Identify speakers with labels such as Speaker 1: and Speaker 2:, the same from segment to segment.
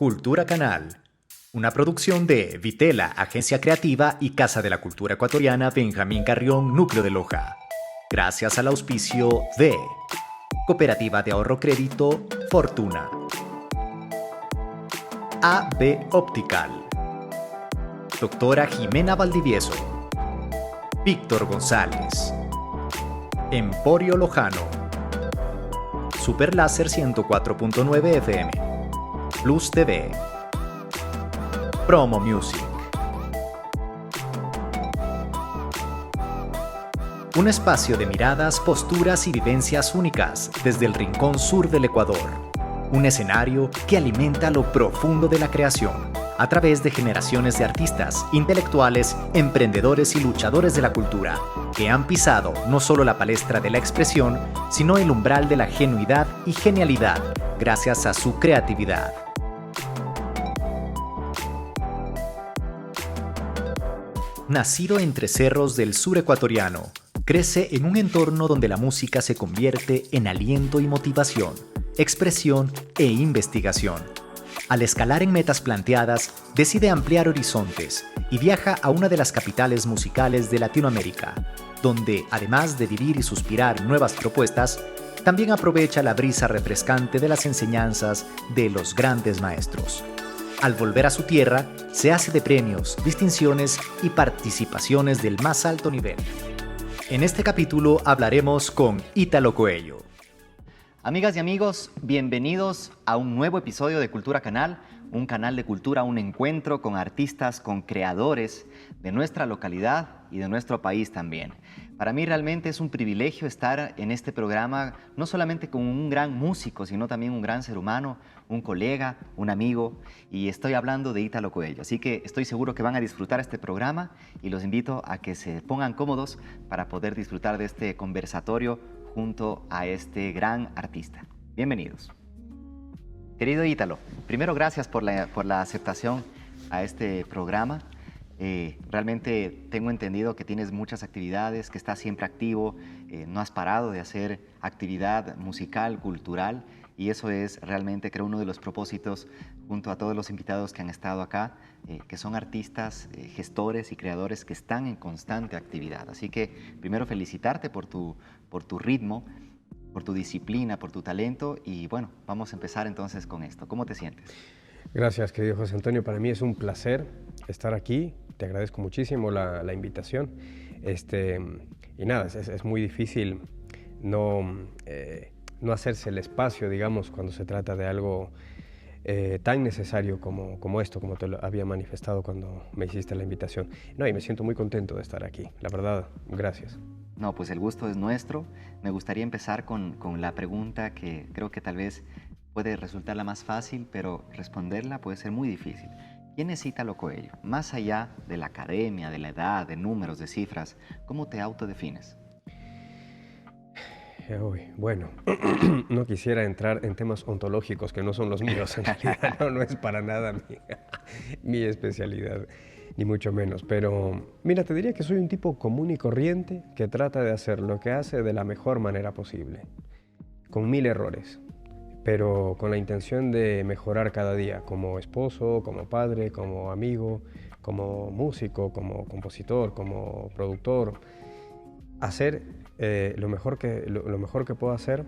Speaker 1: Cultura Canal, una producción de Vitela, Agencia Creativa y Casa de la Cultura Ecuatoriana Benjamín Carrión, Núcleo de Loja. Gracias al auspicio de Cooperativa de Ahorro Crédito Fortuna, AB Optical, Doctora Jimena Valdivieso, Víctor González, Emporio Lojano, Super Láser 104.9 FM, Plus TV, Promo Music. Un espacio de miradas, posturas y vivencias únicas desde el rincón sur del Ecuador. Un escenario que alimenta lo profundo de la creación a través de generaciones de artistas, intelectuales, emprendedores y luchadores de la cultura que han pisado no solo la palestra de la expresión, sino el umbral de la genuidad y genialidad gracias a su creatividad. Nacido entre cerros del sur ecuatoriano, crece en un entorno donde la música se convierte en aliento y motivación, expresión e investigación. Al escalar en metas planteadas, decide ampliar horizontes y viaja a una de las capitales musicales de Latinoamérica, donde, además de vivir y suspirar nuevas propuestas, también aprovecha la brisa refrescante de las enseñanzas de los grandes maestros. Al volver a su tierra, se hace de premios, distinciones y participaciones del más alto nivel. En este capítulo hablaremos con Ítalo Coello.
Speaker 2: Amigas y amigos, bienvenidos a un nuevo episodio de Cultura Canal, un canal de cultura, un encuentro con artistas, con creadores de nuestra localidad y de nuestro país también. Para mí realmente es un privilegio estar en este programa, no solamente con un gran músico, sino también un gran ser humano, un colega, un amigo, y estoy hablando de Ítalo Coello. Así que estoy seguro que van a disfrutar este programa y los invito a que se pongan cómodos para poder disfrutar de este conversatorio junto a este gran artista. Bienvenidos. Querido Ítalo, primero gracias por la aceptación a este programa. Realmente tengo entendido que tienes muchas actividades, que estás siempre activo, no has parado de hacer actividad musical, cultural, y eso es realmente, creo, uno de los propósitos junto a todos los invitados que han estado acá, que son artistas, gestores y creadores que están en constante actividad. Así que primero felicitarte por tu ritmo, por tu disciplina, por tu talento, y bueno, vamos a empezar entonces con esto. ¿Cómo te sientes?
Speaker 3: Gracias, querido José Antonio. Para mí es un placer estar aquí. Te agradezco muchísimo la invitación. Y nada, es muy difícil no hacerse el espacio, digamos, cuando se trata de algo tan necesario como esto, como te lo había manifestado cuando me hiciste la invitación. No, y me siento muy contento de estar aquí. La verdad, gracias.
Speaker 2: No, pues el gusto es nuestro. Me gustaría empezar con la pregunta que creo que tal vez puede resultar la más fácil, pero responderla puede ser muy difícil. ¿Quién es Ítalo Coello? Más allá de la academia, de la edad, de números, de cifras, ¿cómo te autodefines?
Speaker 3: Bueno, no quisiera entrar en temas ontológicos que no son los míos, en realidad no es para nada mi especialidad, ni mucho menos. Pero mira, te diría que soy un tipo común y corriente que trata de hacer lo que hace de la mejor manera posible, con 1000 errores, pero con la intención de mejorar cada día, como esposo, como padre, como amigo, como músico, como compositor, como productor. Hacer lo mejor que puedo hacer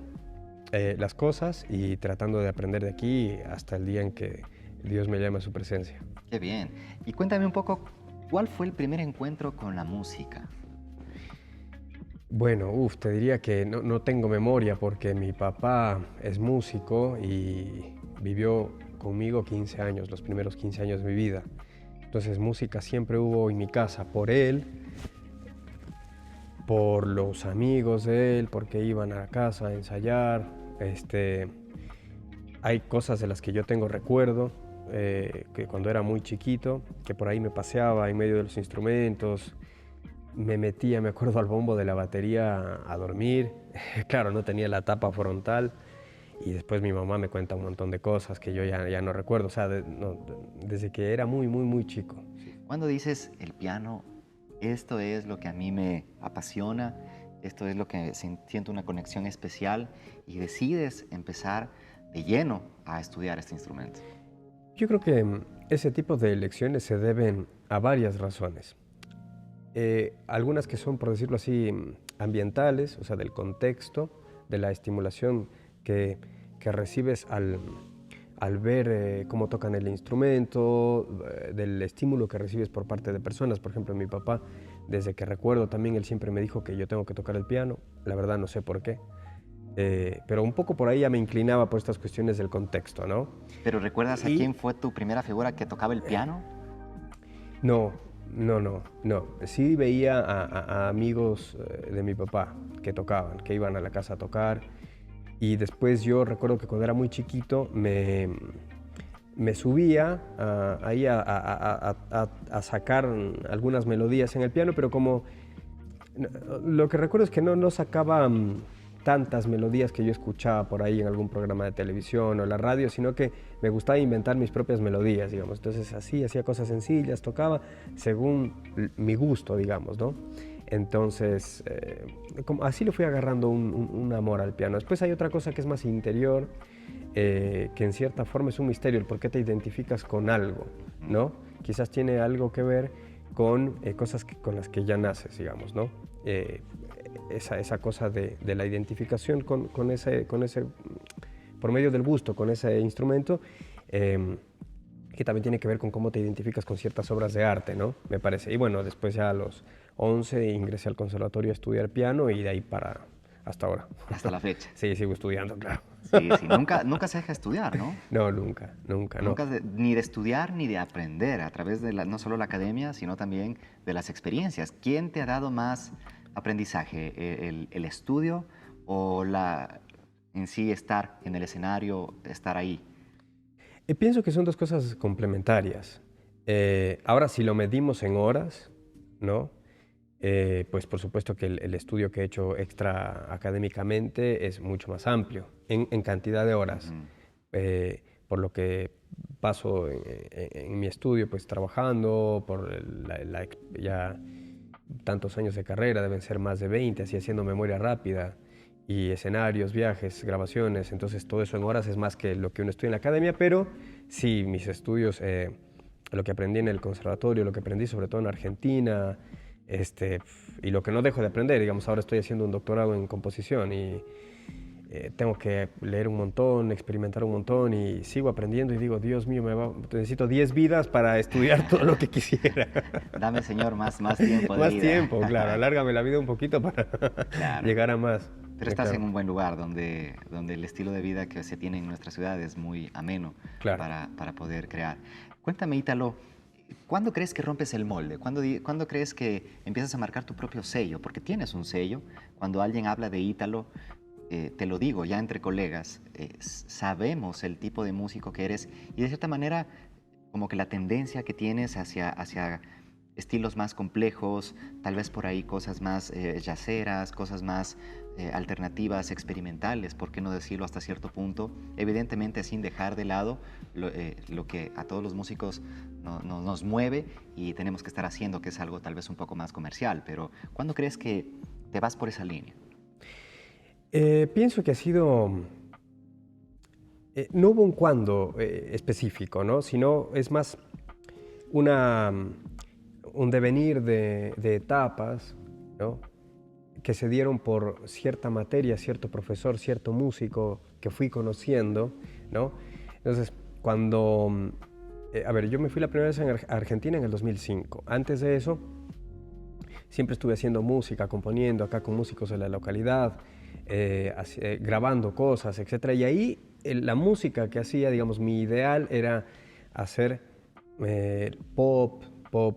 Speaker 3: las cosas y tratando de aprender de aquí hasta el día en que Dios me llame a su presencia.
Speaker 2: Qué bien. Y cuéntame un poco, ¿cuál fue el primer encuentro con la música?
Speaker 3: Bueno, te diría que no tengo memoria porque mi papá es músico y vivió conmigo 15 años, los primeros 15 años de mi vida. Entonces música siempre hubo en mi casa, por él, por los amigos de él, porque iban a casa a ensayar. Hay cosas de las que yo tengo recuerdo, que cuando era muy chiquito, que por ahí me paseaba en medio de los instrumentos, me metía, me acuerdo, al bombo de la batería a dormir. Claro, no tenía la tapa frontal y después mi mamá me cuenta un montón de cosas que yo ya no recuerdo, o sea, desde que era muy chico.
Speaker 2: Cuando dices el piano, esto es lo que a mí me apasiona, esto es lo que siento una conexión especial y decides empezar de lleno a estudiar este instrumento.
Speaker 3: Yo creo que ese tipo de elecciones se deben a varias razones. Algunas que son, por decirlo así, ambientales, o sea, del contexto, de la estimulación que recibes al ver cómo tocan el instrumento, del estímulo que recibes por parte de personas. Por ejemplo, mi papá, desde que recuerdo también, él siempre me dijo que yo tengo que tocar el piano. La verdad no sé por qué. Pero un poco por ahí ya me inclinaba por estas cuestiones del contexto, ¿no?
Speaker 2: ¿Pero recuerdas a quién fue tu primera figura que tocaba el piano?
Speaker 3: No. Sí veía a amigos de mi papá que tocaban, que iban a la casa a tocar. Y después yo recuerdo que cuando era muy chiquito me subía ahí a sacar algunas melodías en el piano, pero como lo que recuerdo es que no sacaba tantas melodías que yo escuchaba por ahí en algún programa de televisión o la radio, sino que me gustaba inventar mis propias melodías, digamos. Entonces así, hacía cosas sencillas, tocaba según mi gusto, digamos, ¿no? Entonces, así le fui agarrando un amor al piano. Después hay otra cosa que es más interior, que en cierta forma es un misterio, el por qué te identificas con algo, ¿no? Quizás tiene algo que ver con cosas con las que ya naces, digamos, ¿no? Esa cosa de la identificación con ese, por medio del gusto, con ese instrumento, que también tiene que ver con cómo te identificas con ciertas obras de arte, ¿no? Me parece. Y bueno, después ya a los 11 ingresé al conservatorio a estudiar piano y de ahí para hasta ahora.
Speaker 2: Hasta la fecha.
Speaker 3: Sí, sigo estudiando, claro.
Speaker 2: Sí, nunca se deja estudiar, ¿no?
Speaker 3: No, nunca.
Speaker 2: Nunca ni de estudiar ni de aprender a través de no solo la academia, sino también de las experiencias. ¿Quién te ha dado más aprendizaje? ¿El estudio o en sí estar en el escenario, estar ahí?
Speaker 3: Pienso que son dos cosas complementarias. Ahora, si lo medimos en horas, ¿no? Pues por supuesto que el estudio que he hecho extra académicamente es mucho más amplio en cantidad de horas. Por lo que paso en mi estudio pues trabajando, por ya tantos años de carrera, deben ser más de 20, así haciendo memoria rápida, y escenarios, viajes, grabaciones, entonces todo eso en horas es más que lo que uno estudia en la academia, pero sí, mis estudios, lo que aprendí en el conservatorio, lo que aprendí sobre todo en Argentina, y lo que no dejo de aprender, digamos, ahora estoy haciendo un doctorado en composición y tengo que leer un montón, experimentar un montón y sigo aprendiendo y digo, Dios mío, necesito 10 vidas para estudiar todo lo que quisiera.
Speaker 2: Dame, Señor, más tiempo de
Speaker 3: Más
Speaker 2: vida.
Speaker 3: tiempo, claro, alárgame la vida un poquito para llegar a más.
Speaker 2: Pero estás en un buen lugar donde el estilo de vida que se tiene en nuestra ciudad es muy ameno para poder crear. Cuéntame, Ítalo, ¿cuándo crees que rompes el molde? ¿Cuándo crees que empiezas a marcar tu propio sello? Porque tienes un sello. Cuando alguien habla de Ítalo, te lo digo ya entre colegas, sabemos el tipo de músico que eres y de cierta manera como que la tendencia que tienes hacia estilos más complejos, tal vez por ahí cosas más jazzeras, cosas más alternativas, experimentales, por qué no decirlo hasta cierto punto, evidentemente sin dejar de lado lo que a todos los músicos nos mueve y tenemos que estar haciendo, que es algo tal vez un poco más comercial, pero ¿cuándo crees que te vas por esa línea?
Speaker 3: Pienso que ha sido... no hubo un cuándo específico, ¿no? Sino es más un devenir de etapas, ¿no? Que se dieron por cierta materia, cierto profesor, cierto músico que fui conociendo, ¿no? Entonces, cuando... a ver, yo me fui la primera vez a Argentina en el 2005. Antes de eso, siempre estuve haciendo música, componiendo acá con músicos de la localidad, grabando cosas, etc. Y ahí la música que hacía, digamos, mi ideal era hacer pop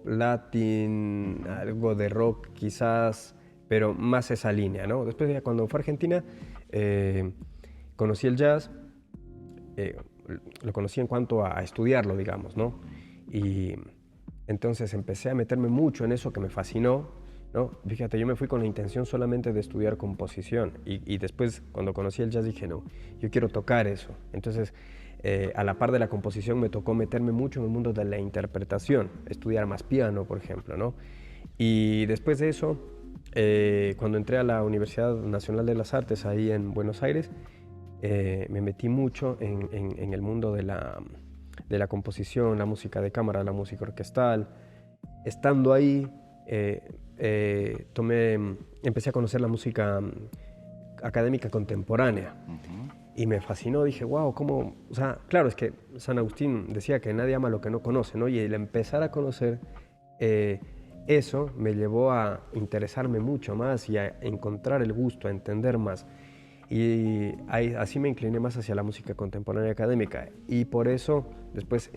Speaker 3: latín, algo de rock quizás, pero más esa línea, ¿no? Después ya cuando fui a Argentina, conocí el jazz, lo conocí en cuanto a estudiarlo, digamos, ¿no? Y entonces empecé a meterme mucho en eso que me fascinó, ¿no? Fíjate, yo me fui con la intención solamente de estudiar composición y después cuando conocí el jazz dije, no, yo quiero tocar eso. Entonces, a la par de la composición me tocó meterme mucho en el mundo de la interpretación, estudiar más piano, por ejemplo, ¿no? Y después de eso, cuando entré a la Universidad Nacional de las Artes, ahí en Buenos Aires, me metí mucho en el mundo de de la composición, la música de cámara, la música orquestal. Estando ahí, empecé a conocer la música académica contemporánea. Y me fascinó, dije, wow, ¿cómo? O sea, claro, es que San Agustín decía que nadie ama lo que no conoce, ¿no? Y el empezar a conocer eso me llevó a interesarme mucho más y a encontrar el gusto, a entender más. Y así me incliné más hacia la música contemporánea académica. Y por eso después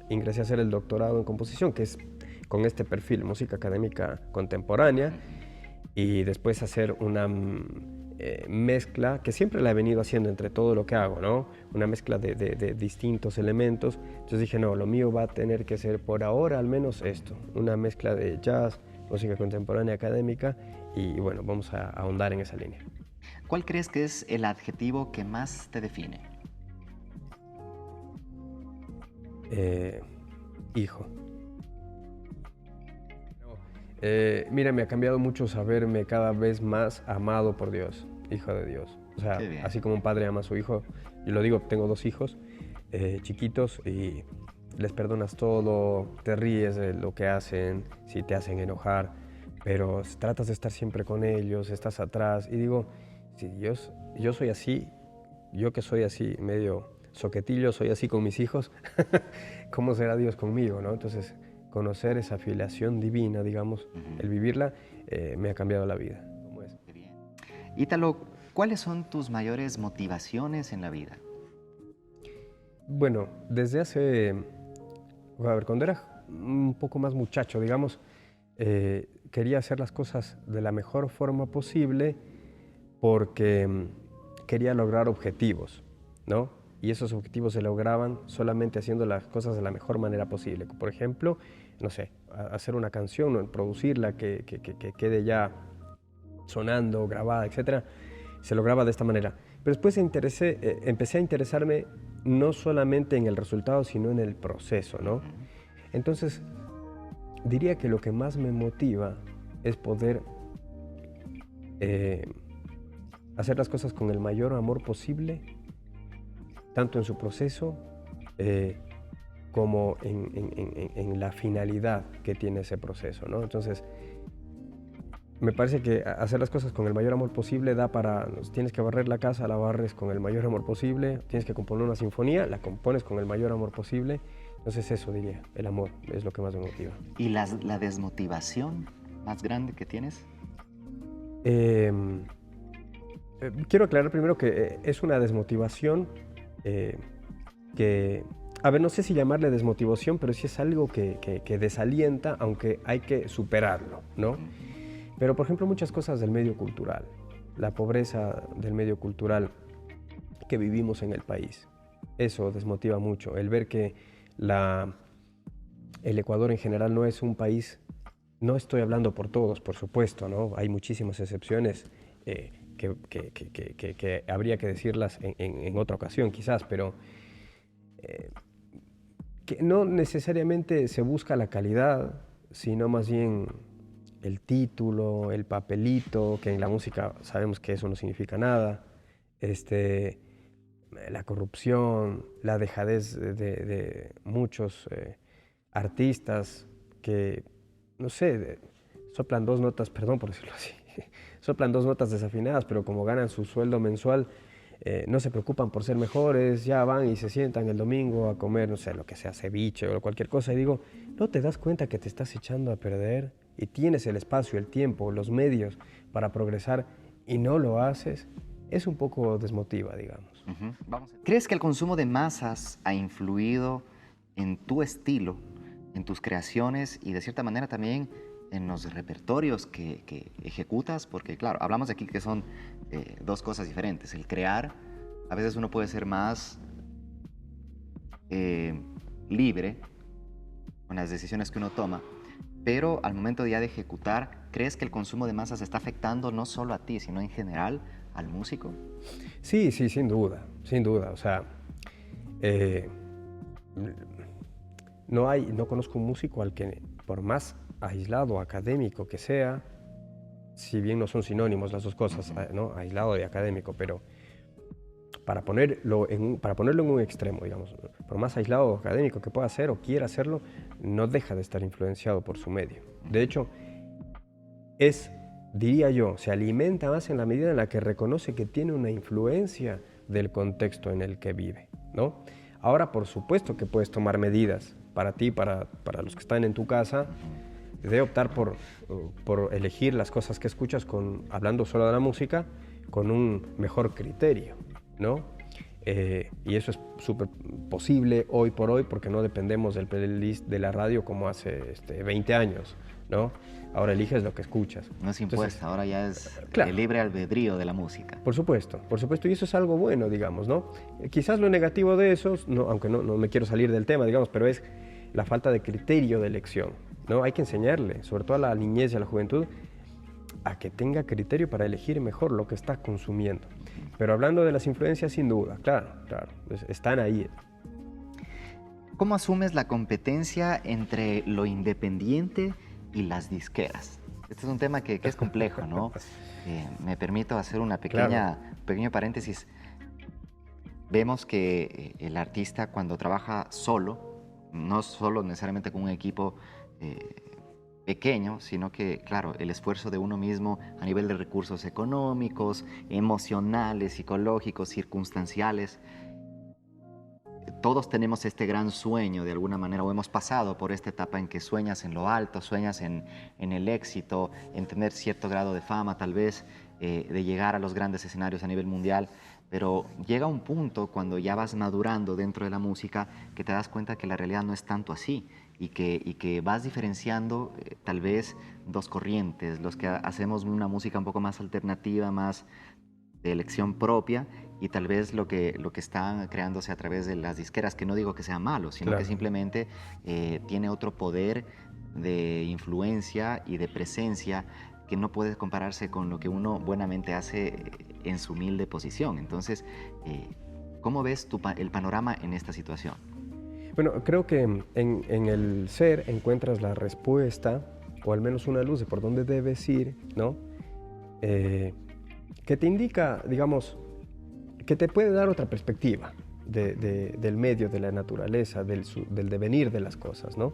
Speaker 3: ingresé a hacer el doctorado en composición, que es con este perfil, música académica contemporánea, y después hacer una mezcla, que siempre la he venido haciendo entre todo lo que hago, ¿no? Una mezcla de distintos elementos. Entonces dije, no, lo mío va a tener que ser por ahora al menos esto, una mezcla de jazz, música contemporánea académica, y bueno, vamos a ahondar en esa línea.
Speaker 2: ¿Cuál crees que es el adjetivo que más te define?
Speaker 3: Hijo. Mira, me ha cambiado mucho saberme cada vez más amado por Dios, hijo de Dios. O sea, así como un padre ama a su hijo, yo lo digo, tengo 2 hijos chiquitos y les perdonas todo, te ríes de lo que hacen, si te hacen enojar, pero tratas de estar siempre con ellos, estás atrás y digo, si yo soy así, yo que soy así medio soquetillo, soy así con mis hijos, ¿cómo será Dios conmigo, no? Entonces, conocer esa filiación divina, digamos, el vivirla, me ha cambiado la vida. ¿Cómo es?
Speaker 2: Qué bien. Ítalo, ¿cuáles son tus mayores motivaciones en la vida?
Speaker 3: Bueno, desde hace, a ver, cuando era un poco más muchacho, digamos, quería hacer las cosas de la mejor forma posible porque quería lograr objetivos, ¿no? Y esos objetivos se lograban solamente haciendo las cosas de la mejor manera posible. Por ejemplo, no sé, hacer una canción, producirla, que quede ya sonando, grabada, etc. Se lograba de esta manera. Pero después empecé a interesarme no solamente en el resultado, sino en el proceso, ¿no? Entonces, diría que lo que más me motiva es poder hacer las cosas con el mayor amor posible, tanto en su proceso como en la finalidad que tiene ese proceso, ¿no? Entonces, me parece que hacer las cosas con el mayor amor posible da para... Tienes que barrer la casa, la barres con el mayor amor posible. Tienes que componer una sinfonía, la compones con el mayor amor posible. Entonces eso diría, el amor es lo que más me motiva.
Speaker 2: ¿Y la desmotivación más grande que tienes?
Speaker 3: Quiero aclarar primero que es una desmotivación que... A ver, no sé si llamarle desmotivación, pero sí es algo que desalienta, aunque hay que superarlo, ¿no? Pero, por ejemplo, muchas cosas del medio cultural, la pobreza del medio cultural que vivimos en el país, eso desmotiva mucho. El ver que el Ecuador en general no es un país, no estoy hablando por todos, por supuesto, ¿no? Hay muchísimas excepciones que habría que decirlas en otra ocasión, quizás, pero que no necesariamente se busca la calidad, sino más bien el título, el papelito, que en la música sabemos que eso no significa nada, la corrupción, la dejadez de muchos artistas que, no sé, soplan 2 notas, perdón por decirlo así, soplan 2 notas desafinadas, pero como ganan su sueldo mensual, no se preocupan por ser mejores, ya van y se sientan el domingo a comer, no sé, lo que sea, ceviche o cualquier cosa, y digo, ¿no te das cuenta que te estás echando a perder? Y tienes el espacio, el tiempo, los medios para progresar y no lo haces, es un poco desmotiva, digamos.
Speaker 2: ¿Crees que el consumo de masas ha influido en tu estilo, en tus creaciones y de cierta manera también en los repertorios que ejecutas? Porque claro, hablamos aquí que son 2 cosas diferentes. El crear, a veces uno puede ser más libre con las decisiones que uno toma, pero al momento ya de ejecutar, ¿crees que el consumo de masas está afectando no solo a ti, sino en general al músico?
Speaker 3: Sí, sí, sin duda, sin duda. O sea, no conozco un músico al que, por más aislado, académico que sea, si bien no son sinónimos las 2 cosas, ¿no? Aislado y académico, pero para ponerlo en un extremo, digamos, por más aislado o académico que pueda ser o quiera hacerlo, no deja de estar influenciado por su medio. De hecho, diría yo, se alimenta más en la medida en la que reconoce que tiene una influencia del contexto en el que vive, ¿no? Ahora, por supuesto que puedes tomar medidas para ti, para los que están en tu casa, de optar por elegir las cosas que escuchas hablando solo de la música, con un mejor criterio, ¿no? Y eso es súper posible hoy por hoy porque no dependemos del playlist de la radio como hace 20 años, ¿no? Ahora eliges lo que escuchas.
Speaker 2: No es impuesta, ahora ya es
Speaker 3: claro,
Speaker 2: el libre albedrío de la música.
Speaker 3: Por supuesto, y eso es algo bueno, digamos, ¿no? Quizás lo negativo de eso, aunque no me quiero salir del tema, digamos, pero es la falta de criterio de elección, ¿no? Hay que enseñarle, sobre todo a la niñez y a la juventud, a que tenga criterio para elegir mejor lo que está consumiendo. Pero hablando de las influencias, sin duda, claro, están ahí.
Speaker 2: ¿Cómo asumes la competencia entre lo independiente y las disqueras? Este es un tema que es complejo, ¿no? Me permito hacer una pequeño paréntesis. Vemos que el artista cuando trabaja solo, no solo necesariamente con un equipo pequeño, sino que, claro, el esfuerzo de uno mismo a nivel de recursos económicos, emocionales, psicológicos, circunstanciales. Todos tenemos este gran sueño de alguna manera, o hemos pasado por esta etapa en que sueñas en lo alto, sueñas en el éxito, en tener cierto grado de fama tal vez, de llegar a los grandes escenarios a nivel mundial, pero llega un punto cuando ya vas madurando dentro de la música que te das cuenta que la realidad no es tanto así y que vas diferenciando tal vez dos corrientes, los que hacemos una música un poco más alternativa, más de elección propia, y tal vez lo que están creándose a través de las disqueras, que no digo que sea malo, sino que simplemente tiene otro poder de influencia y de presencia que no puede compararse con lo que uno buenamente hace en su humilde posición. Entonces, ¿cómo ves el panorama en esta situación?
Speaker 3: Bueno, creo que en el ser encuentras la respuesta, o al menos una luz de por dónde debes ir, ¿no? Que te indica, digamos, que te puede dar otra perspectiva del medio, de la naturaleza, del devenir de las cosas, ¿no?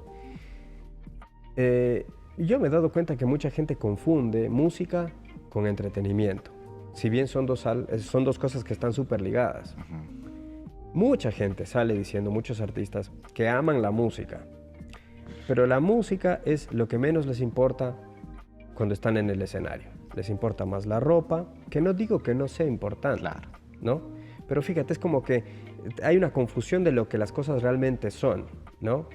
Speaker 3: Yo me he dado cuenta que mucha gente confunde música con entretenimiento, si bien son dos cosas que están súper ligadas. Mucha gente sale diciendo, muchos artistas, que aman la música, pero la música es lo que menos les importa cuando están en el escenario. Les importa más la ropa, que no digo que no sea importante,
Speaker 2: claro,
Speaker 3: ¿no? Pero fíjate, es como que hay una confusión de lo que las cosas realmente son, ¿no?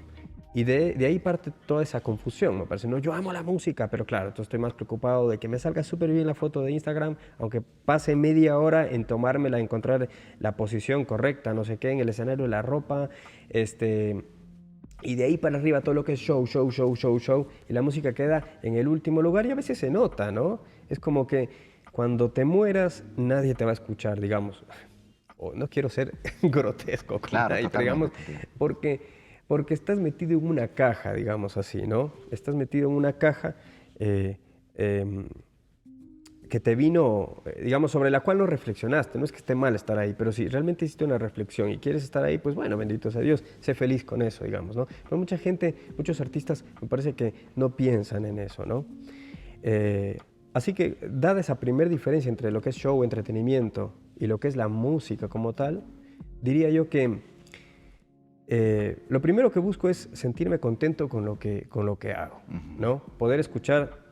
Speaker 3: Y de ahí parte toda esa confusión, me parece. No, yo amo la música, pero claro, entonces estoy más preocupado de que me salga súper bien la foto de Instagram, aunque pase media hora en tomármela, encontrar la posición correcta, no sé qué, en el escenario, la ropa, y de ahí para arriba todo lo que es show, y la música queda en el último lugar y a veces se nota, ¿no? Es como que cuando te mueras nadie te va a escuchar, digamos. No quiero ser grotesco con nadie, pero digamos, porque estás metido en una caja, digamos así, ¿no? Estás metido en una caja que te vino, digamos, sobre la cual no reflexionaste. No es que esté mal estar ahí, pero si realmente hiciste una reflexión y quieres estar ahí, pues bueno, bendito sea Dios, sé feliz con eso, digamos, ¿no? Pero mucha gente, muchos artistas, me parece que no piensan en eso, ¿no? Así que, dada esa primera diferencia entre lo que es show, entretenimiento y lo que es la música como tal, diría yo que lo primero que busco es sentirme contento con lo que hago, ¿no? Poder escuchar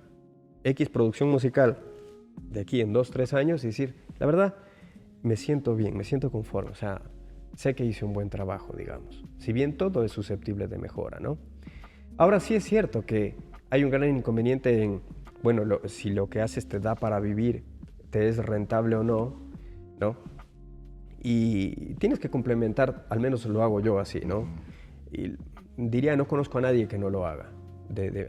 Speaker 3: X producción musical de aquí en 2, 3 años y decir, la verdad, me siento bien, me siento conforme, o sea, sé que hice un buen trabajo, digamos. Si bien todo es susceptible de mejora, ¿no? Ahora sí es cierto que hay un gran inconveniente en, bueno, si lo que haces te da para vivir, te es rentable o no, ¿no? Y tienes que complementar, al menos lo hago yo así, ¿no? Y diría, no conozco a nadie que no lo haga,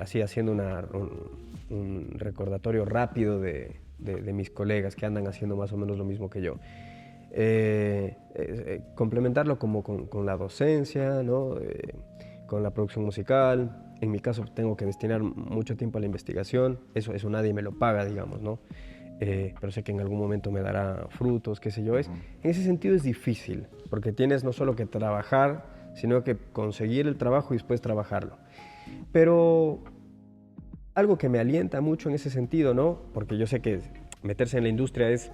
Speaker 3: así haciendo un recordatorio rápido de mis colegas que andan haciendo más o menos lo mismo que yo. Complementarlo como con la docencia, ¿no? Con la producción musical. En mi caso tengo que destinar mucho tiempo a la investigación, eso nadie me lo paga, digamos, ¿no? pero sé que en algún momento me dará frutos, qué sé yo. En ese sentido es difícil, porque tienes no solo que trabajar, sino que conseguir el trabajo y después trabajarlo. Pero algo que me alienta mucho en ese sentido, ¿no? Porque yo sé que meterse en la industria es,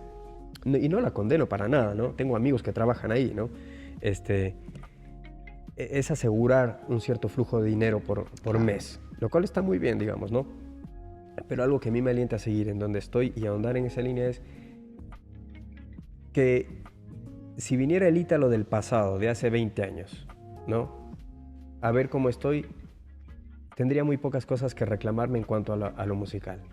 Speaker 3: y no la condeno para nada, ¿no? Tengo amigos que trabajan ahí, ¿no? Es asegurar un cierto flujo de dinero por mes, lo cual está muy bien, digamos, ¿no? Pero algo que a mí me alienta a seguir en donde estoy y a ahondar en esa línea es que si viniera el Ítalo del pasado, de hace 20 años, ¿no? A ver cómo estoy, tendría muy pocas cosas que reclamarme en cuanto a lo musical.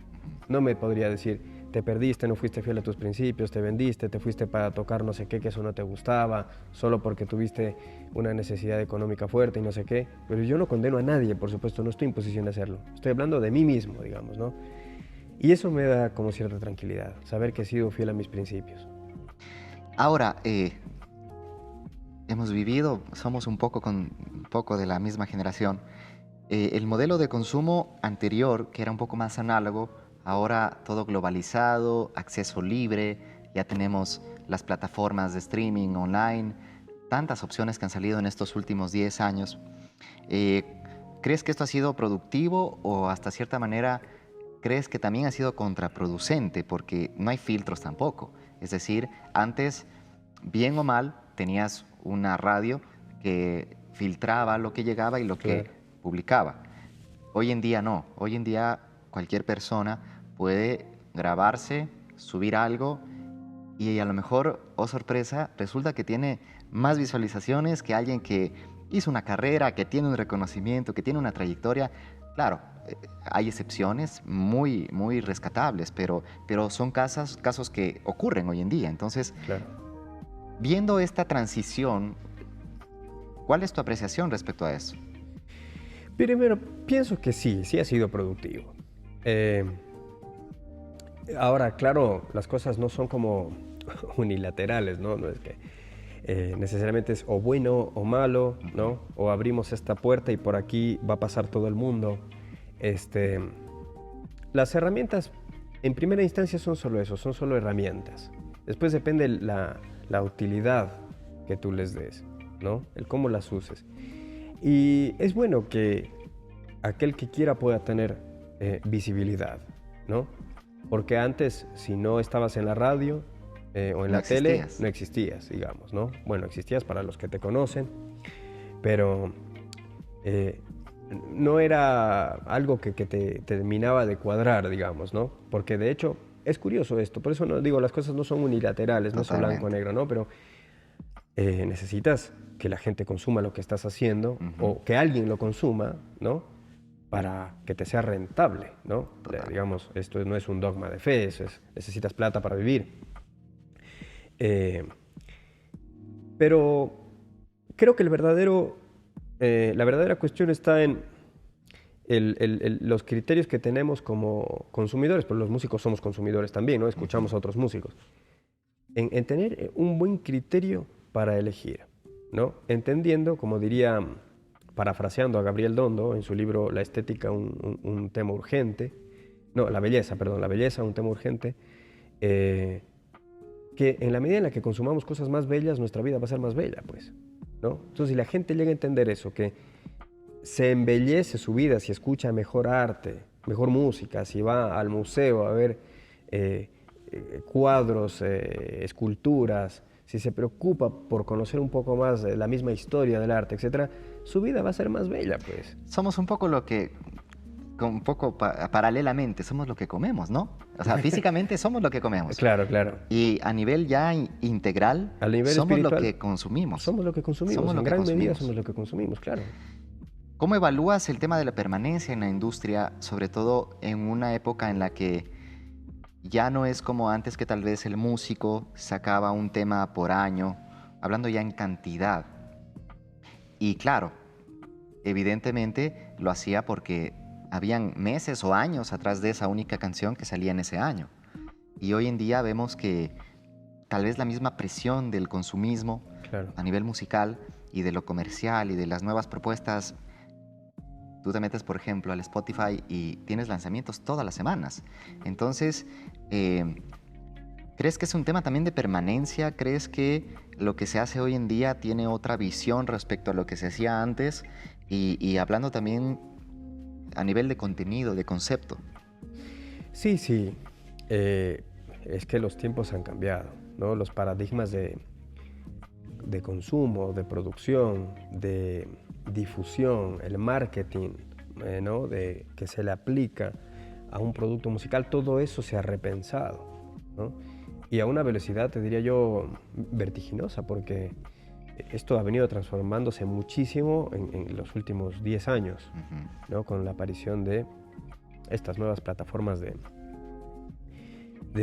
Speaker 3: No me podría decir, te perdiste, no fuiste fiel a tus principios, te vendiste, te fuiste para tocar no sé qué, que eso no te gustaba, solo porque tuviste una necesidad económica fuerte y no sé qué. Pero yo no condeno a nadie, por supuesto, no estoy en posición de hacerlo. Estoy hablando de mí mismo, digamos, ¿no? Y eso me da como cierta tranquilidad, saber que he sido fiel a mis principios.
Speaker 2: Ahora, hemos vivido, somos un poco de la misma generación. El modelo de consumo anterior, que era un poco más análogo, ahora todo globalizado, acceso libre, ya tenemos las plataformas de streaming online, tantas opciones que han salido en estos últimos 10 años. ¿Crees que esto ha sido productivo o hasta cierta manera crees que también ha sido contraproducente? Porque no hay filtros tampoco. Es decir, antes, bien o mal, tenías una radio que filtraba lo que llegaba y lo que publicaba. Hoy en día no. Hoy en día cualquier persona puede grabarse, subir algo y a lo mejor, oh sorpresa, resulta que tiene más visualizaciones que alguien que hizo una carrera, que tiene un reconocimiento, que tiene una trayectoria. Claro, hay excepciones muy, muy rescatables, pero son casos que ocurren hoy en día. Entonces, viendo esta transición, ¿cuál es tu apreciación respecto a eso?
Speaker 3: Primero, pienso que sí ha sido productivo. Ahora, claro, las cosas no son como unilaterales, ¿no? No es que necesariamente es o bueno o malo, ¿no? O abrimos esta puerta y por aquí va a pasar todo el mundo. Las herramientas, en primera instancia, son solo eso, son solo herramientas. Después depende la utilidad que tú les des, ¿no? El cómo las uses. Y es bueno que aquel que quiera pueda tener visibilidad, ¿no? Porque antes, si no estabas en la radio o en la tele, no existías, digamos, ¿no? Bueno, existías para los que te conocen, pero no era algo que te terminaba de cuadrar, digamos, ¿no? Porque de hecho, es curioso esto, por eso no digo, las cosas no son unilaterales, no es blanco o negro, ¿no? Pero necesitas que la gente consuma lo que estás haciendo o que alguien lo consuma, ¿no? Para que te sea rentable, ¿no? Digamos, esto no es un dogma de fe, necesitas plata para vivir. Pero creo que la verdadera cuestión está en los criterios que tenemos como consumidores, pero los músicos somos consumidores también, ¿no? Escuchamos a otros músicos. En tener un buen criterio para elegir, ¿no? Entendiendo, como diría, parafraseando a Gabriel Dondo en su libro La estética, un tema urgente, no, la belleza, un tema urgente, que en la medida en la que consumamos cosas más bellas, nuestra vida va a ser más bella, pues, ¿no? Entonces, si la gente llega a entender eso, que se embellece su vida si escucha mejor arte, mejor música, si va al museo a ver cuadros, esculturas, si se preocupa por conocer un poco más de la misma historia del arte, etcétera, su vida va a ser más bella, pues.
Speaker 2: Somos un poco paralelamente, somos lo que comemos, ¿no? O sea, físicamente somos lo que comemos.
Speaker 3: Claro, claro.
Speaker 2: Y a nivel ya integral, somos lo que consumimos.
Speaker 3: Somos lo que consumimos, en gran medida somos lo que consumimos, claro.
Speaker 2: ¿Cómo evalúas el tema de la permanencia en la industria, sobre todo en una época en la que ya no es como antes, que tal vez el músico sacaba un tema por año, hablando ya en cantidad? Y claro, evidentemente lo hacía porque habían meses o años atrás de esa única canción que salía en ese año. Y hoy en día vemos que tal vez la misma presión del consumismo a nivel musical y de lo comercial y de las nuevas propuestas. Tú te metes, por ejemplo, al Spotify y tienes lanzamientos todas las semanas. Entonces, ¿Crees que es un tema también de permanencia? ¿Crees que lo que se hace hoy en día tiene otra visión respecto a lo que se hacía antes? Y hablando también a nivel de contenido, de concepto.
Speaker 3: Sí, sí. Es que los tiempos han cambiado, ¿no? Los paradigmas de consumo, de producción, de difusión, el marketing, ¿no? Que se le aplica a un producto musical, todo eso se ha repensado, ¿no? Y a una velocidad, te diría yo, vertiginosa, porque esto ha venido transformándose muchísimo en los últimos 10 años, ¿no? Con la aparición de estas nuevas plataformas de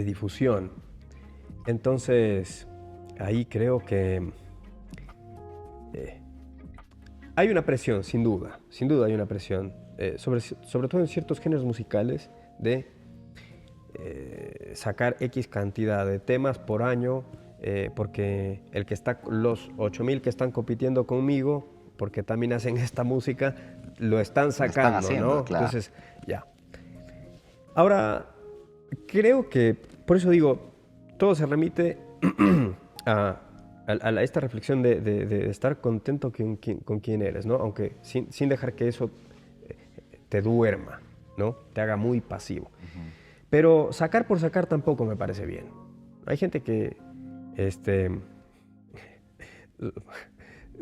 Speaker 3: difusión. Entonces, ahí creo que hay una presión, sin duda hay una presión, sobre todo en ciertos géneros musicales, de sacar X cantidad de temas por año, porque los 8.000 que están compitiendo conmigo, porque también hacen esta música, lo están sacando,
Speaker 2: haciendo,
Speaker 3: ¿no?
Speaker 2: claro.
Speaker 3: Entonces, ya. Ahora, creo que, por eso digo, todo se remite a esta reflexión de estar contento con quien eres, ¿no? Aunque sin dejar que eso te duerma, ¿no? Te haga muy pasivo. Pero sacar por sacar tampoco me parece bien. Hay gente que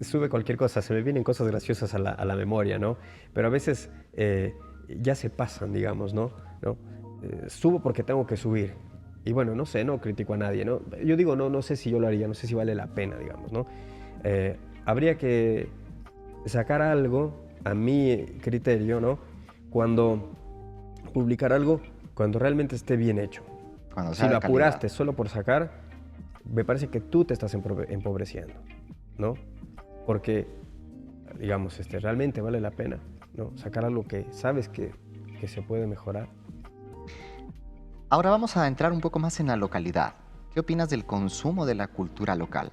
Speaker 3: sube cualquier cosa, se me vienen cosas graciosas a la memoria, ¿no? Pero a veces ya se pasan, digamos, ¿no? Subo porque tengo que subir. Y bueno, no sé, no critico a nadie, ¿no? Yo digo, no sé si yo lo haría, no sé si vale la pena, digamos, ¿no? Habría que sacar algo, a mi criterio, ¿no? Cuando publicar algo, cuando realmente esté bien hecho.
Speaker 2: Cuando
Speaker 3: Si
Speaker 2: sea
Speaker 3: lo
Speaker 2: de calidad.
Speaker 3: apuraste solo por sacar, me parece que tú te estás empobreciendo, ¿no? Porque, digamos, realmente vale la pena, ¿no? Sacar algo que sabes que se puede mejorar.
Speaker 2: Ahora vamos a entrar un poco más en la localidad. ¿Qué opinas del consumo de la cultura local?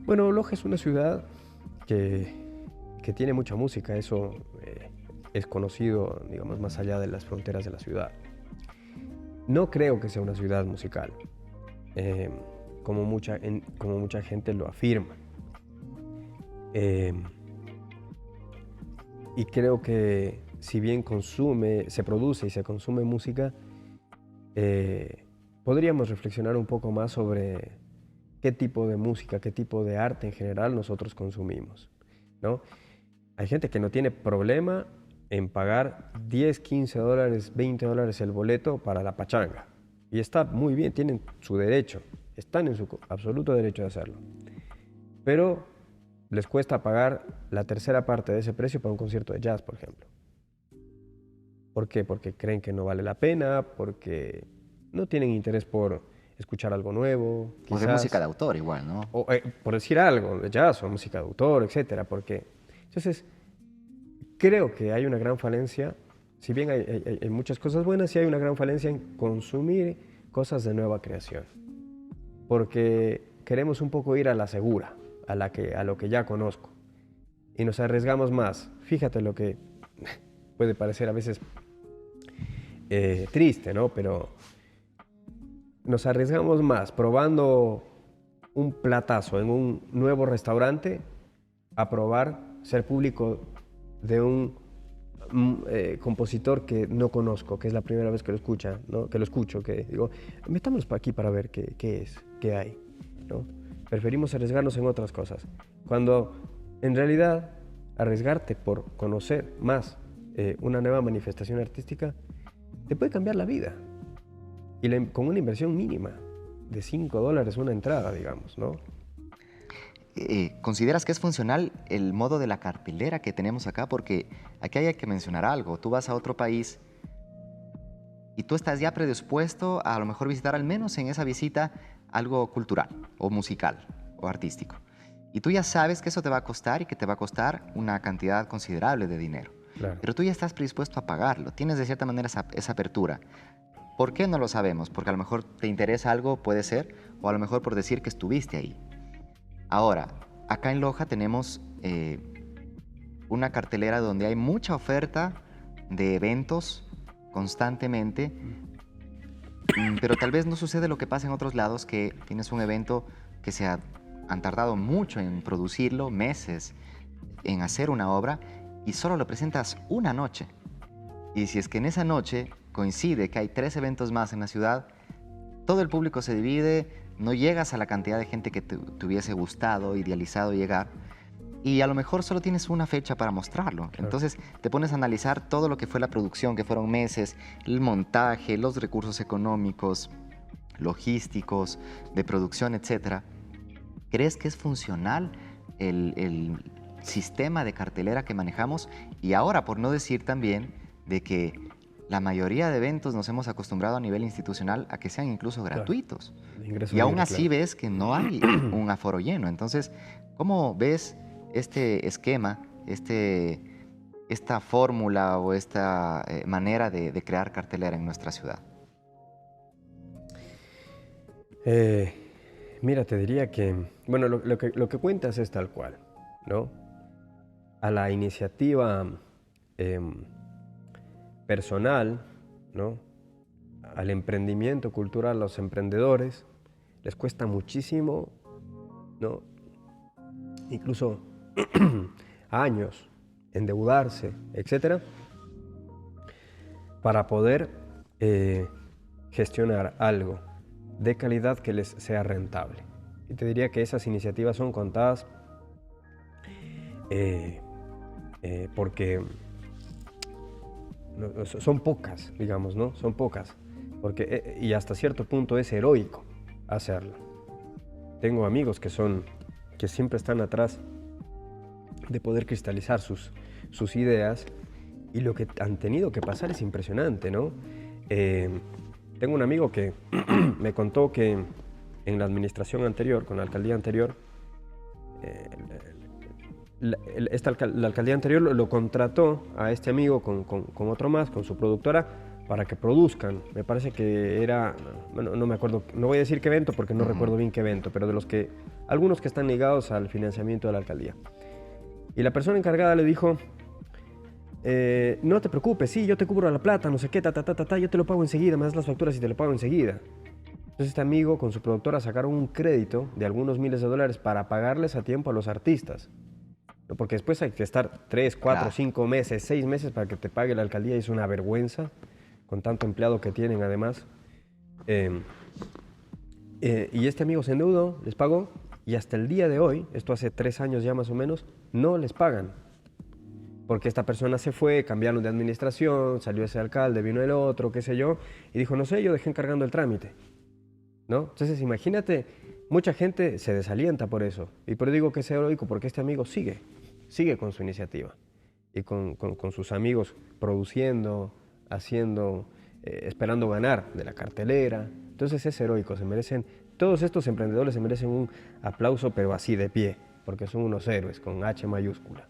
Speaker 3: Bueno, Loja es una ciudad que tiene mucha música, eso es conocido, digamos, más allá de las fronteras de la ciudad. No creo que sea una ciudad musical, como mucha gente lo afirma. Y creo que si bien se produce y se consume música, podríamos reflexionar un poco más sobre qué tipo de música, qué tipo de arte en general nosotros consumimos, ¿no? Hay gente que no tiene problema en pagar 10, 15 dólares, 20 dólares el boleto para la pachanga. Y está muy bien, tienen su derecho, están en su absoluto derecho de hacerlo. Pero les cuesta pagar la tercera parte de ese precio para un concierto de jazz, por ejemplo. ¿Por qué? Porque creen que no vale la pena, porque no tienen interés por escuchar algo nuevo.
Speaker 2: O de música de autor igual, ¿no?
Speaker 3: O, por decir algo, de jazz o música de autor, etcétera. Entonces, creo que hay una gran falencia, si bien hay muchas cosas buenas, sí hay una gran falencia en consumir cosas de nueva creación. Porque queremos un poco ir a la segura, a lo que ya conozco. Y nos arriesgamos más. Fíjate lo que puede parecer a veces triste, ¿no? Pero nos arriesgamos más probando un platazo en un nuevo restaurante a probar ser público de un compositor que no conozco, que es la primera vez que lo escucha, ¿no? Que lo escucho, que digo, metámonos para aquí para ver qué hay, ¿no? Preferimos arriesgarnos en otras cosas, cuando en realidad arriesgarte por conocer más una nueva manifestación artística te puede cambiar la vida, y con una inversión mínima de 5 dólares una entrada, digamos, ¿no?
Speaker 2: ¿Consideras que es funcional el modo de la cartelera que tenemos acá? Porque aquí hay que mencionar algo. Tú vas a otro país y tú estás ya predispuesto a lo mejor visitar al menos en esa visita algo cultural o musical o artístico. Y tú ya sabes que eso te va a costar y que te va a costar una cantidad considerable de dinero.
Speaker 3: Claro.
Speaker 2: Pero tú ya estás predispuesto a pagarlo. Tienes de cierta manera esa apertura. ¿Por qué no lo sabemos? Porque a lo mejor te interesa algo, puede ser, o a lo mejor por decir que estuviste ahí. Ahora, acá en Loja tenemos una cartelera donde hay mucha oferta de eventos constantemente Pero tal vez no sucede lo que pasa en otros lados, que tienes un evento que han tardado mucho en producirlo, meses en hacer una obra, y solo lo presentas una noche. Y si es que en esa noche coincide que hay 3 eventos más en la ciudad, todo el público se divide, no llegas a la cantidad de gente que te hubiese gustado, idealizado llegar, y a lo mejor solo tienes una fecha para mostrarlo.
Speaker 3: Claro.
Speaker 2: Entonces te pones a analizar todo lo que fue la producción, que fueron meses, el montaje, los recursos económicos, logísticos, de producción, etc. ¿Crees que es funcional el sistema de cartelera que manejamos? Y ahora, por no decir también de que la mayoría de eventos nos hemos acostumbrado a nivel institucional a que sean incluso gratuitos.
Speaker 3: Ingreso
Speaker 2: Y aún
Speaker 3: libre,
Speaker 2: así
Speaker 3: claro.
Speaker 2: ves que no hay un aforo lleno. Entonces, ¿cómo ves este esquema, esta fórmula o esta manera de crear cartelera en nuestra ciudad?
Speaker 3: Mira, te diría que, bueno, lo que cuentas es tal cual, ¿no? A la iniciativa personal, ¿no? Al emprendimiento cultural, a los emprendedores, les cuesta muchísimo, ¿no? Incluso años, endeudarse, etcétera, para poder gestionar algo de calidad que les sea rentable. Y te diría que esas iniciativas son contadas porque son pocas, digamos, ¿no? Son pocas. Porque, y hasta cierto punto es heroico hacerlo. Tengo amigos que siempre están atrás de poder cristalizar sus ideas, y lo que han tenido que pasar es impresionante, ¿no? Tengo un amigo que me contó que en la administración anterior, con la alcaldía anterior, la alcaldía anterior lo contrató a este amigo con otro más, con su productora, para que produzcan. Me parece que era, bueno, no me acuerdo, no voy a decir qué evento porque no recuerdo bien qué evento, pero de los que, algunos que están ligados al financiamiento de la alcaldía. Y la persona encargada le dijo, no te preocupes, sí, yo te cubro la plata, no sé qué, yo te lo pago enseguida, me das las facturas y te lo pago enseguida. Entonces este amigo con su productora sacaron un crédito de algunos miles de dólares para pagarles a tiempo a los artistas. Porque después hay que estar 3, 4,
Speaker 2: Claro.
Speaker 3: 5 meses, 6 meses para que te pague la alcaldía, y es una vergüenza, con tanto empleado que tienen además. Y este amigo se endeudó, les pagó, y hasta el día de hoy, esto hace 3 años ya más o menos, no les pagan. Porque esta persona se fue, cambiaron de administración, salió ese alcalde, vino el otro, qué sé yo, y dijo, no sé, yo dejé encargando el trámite, ¿no? Entonces imagínate, mucha gente se desalienta por eso. Y por eso digo que es heroico, porque este amigo sigue con su iniciativa. Y con sus amigos produciendo, haciendo, esperando ganar de la cartelera. Entonces es heroico, se merecen, todos estos emprendedores se merecen un aplauso, pero así de pie, porque son unos héroes, con H mayúscula.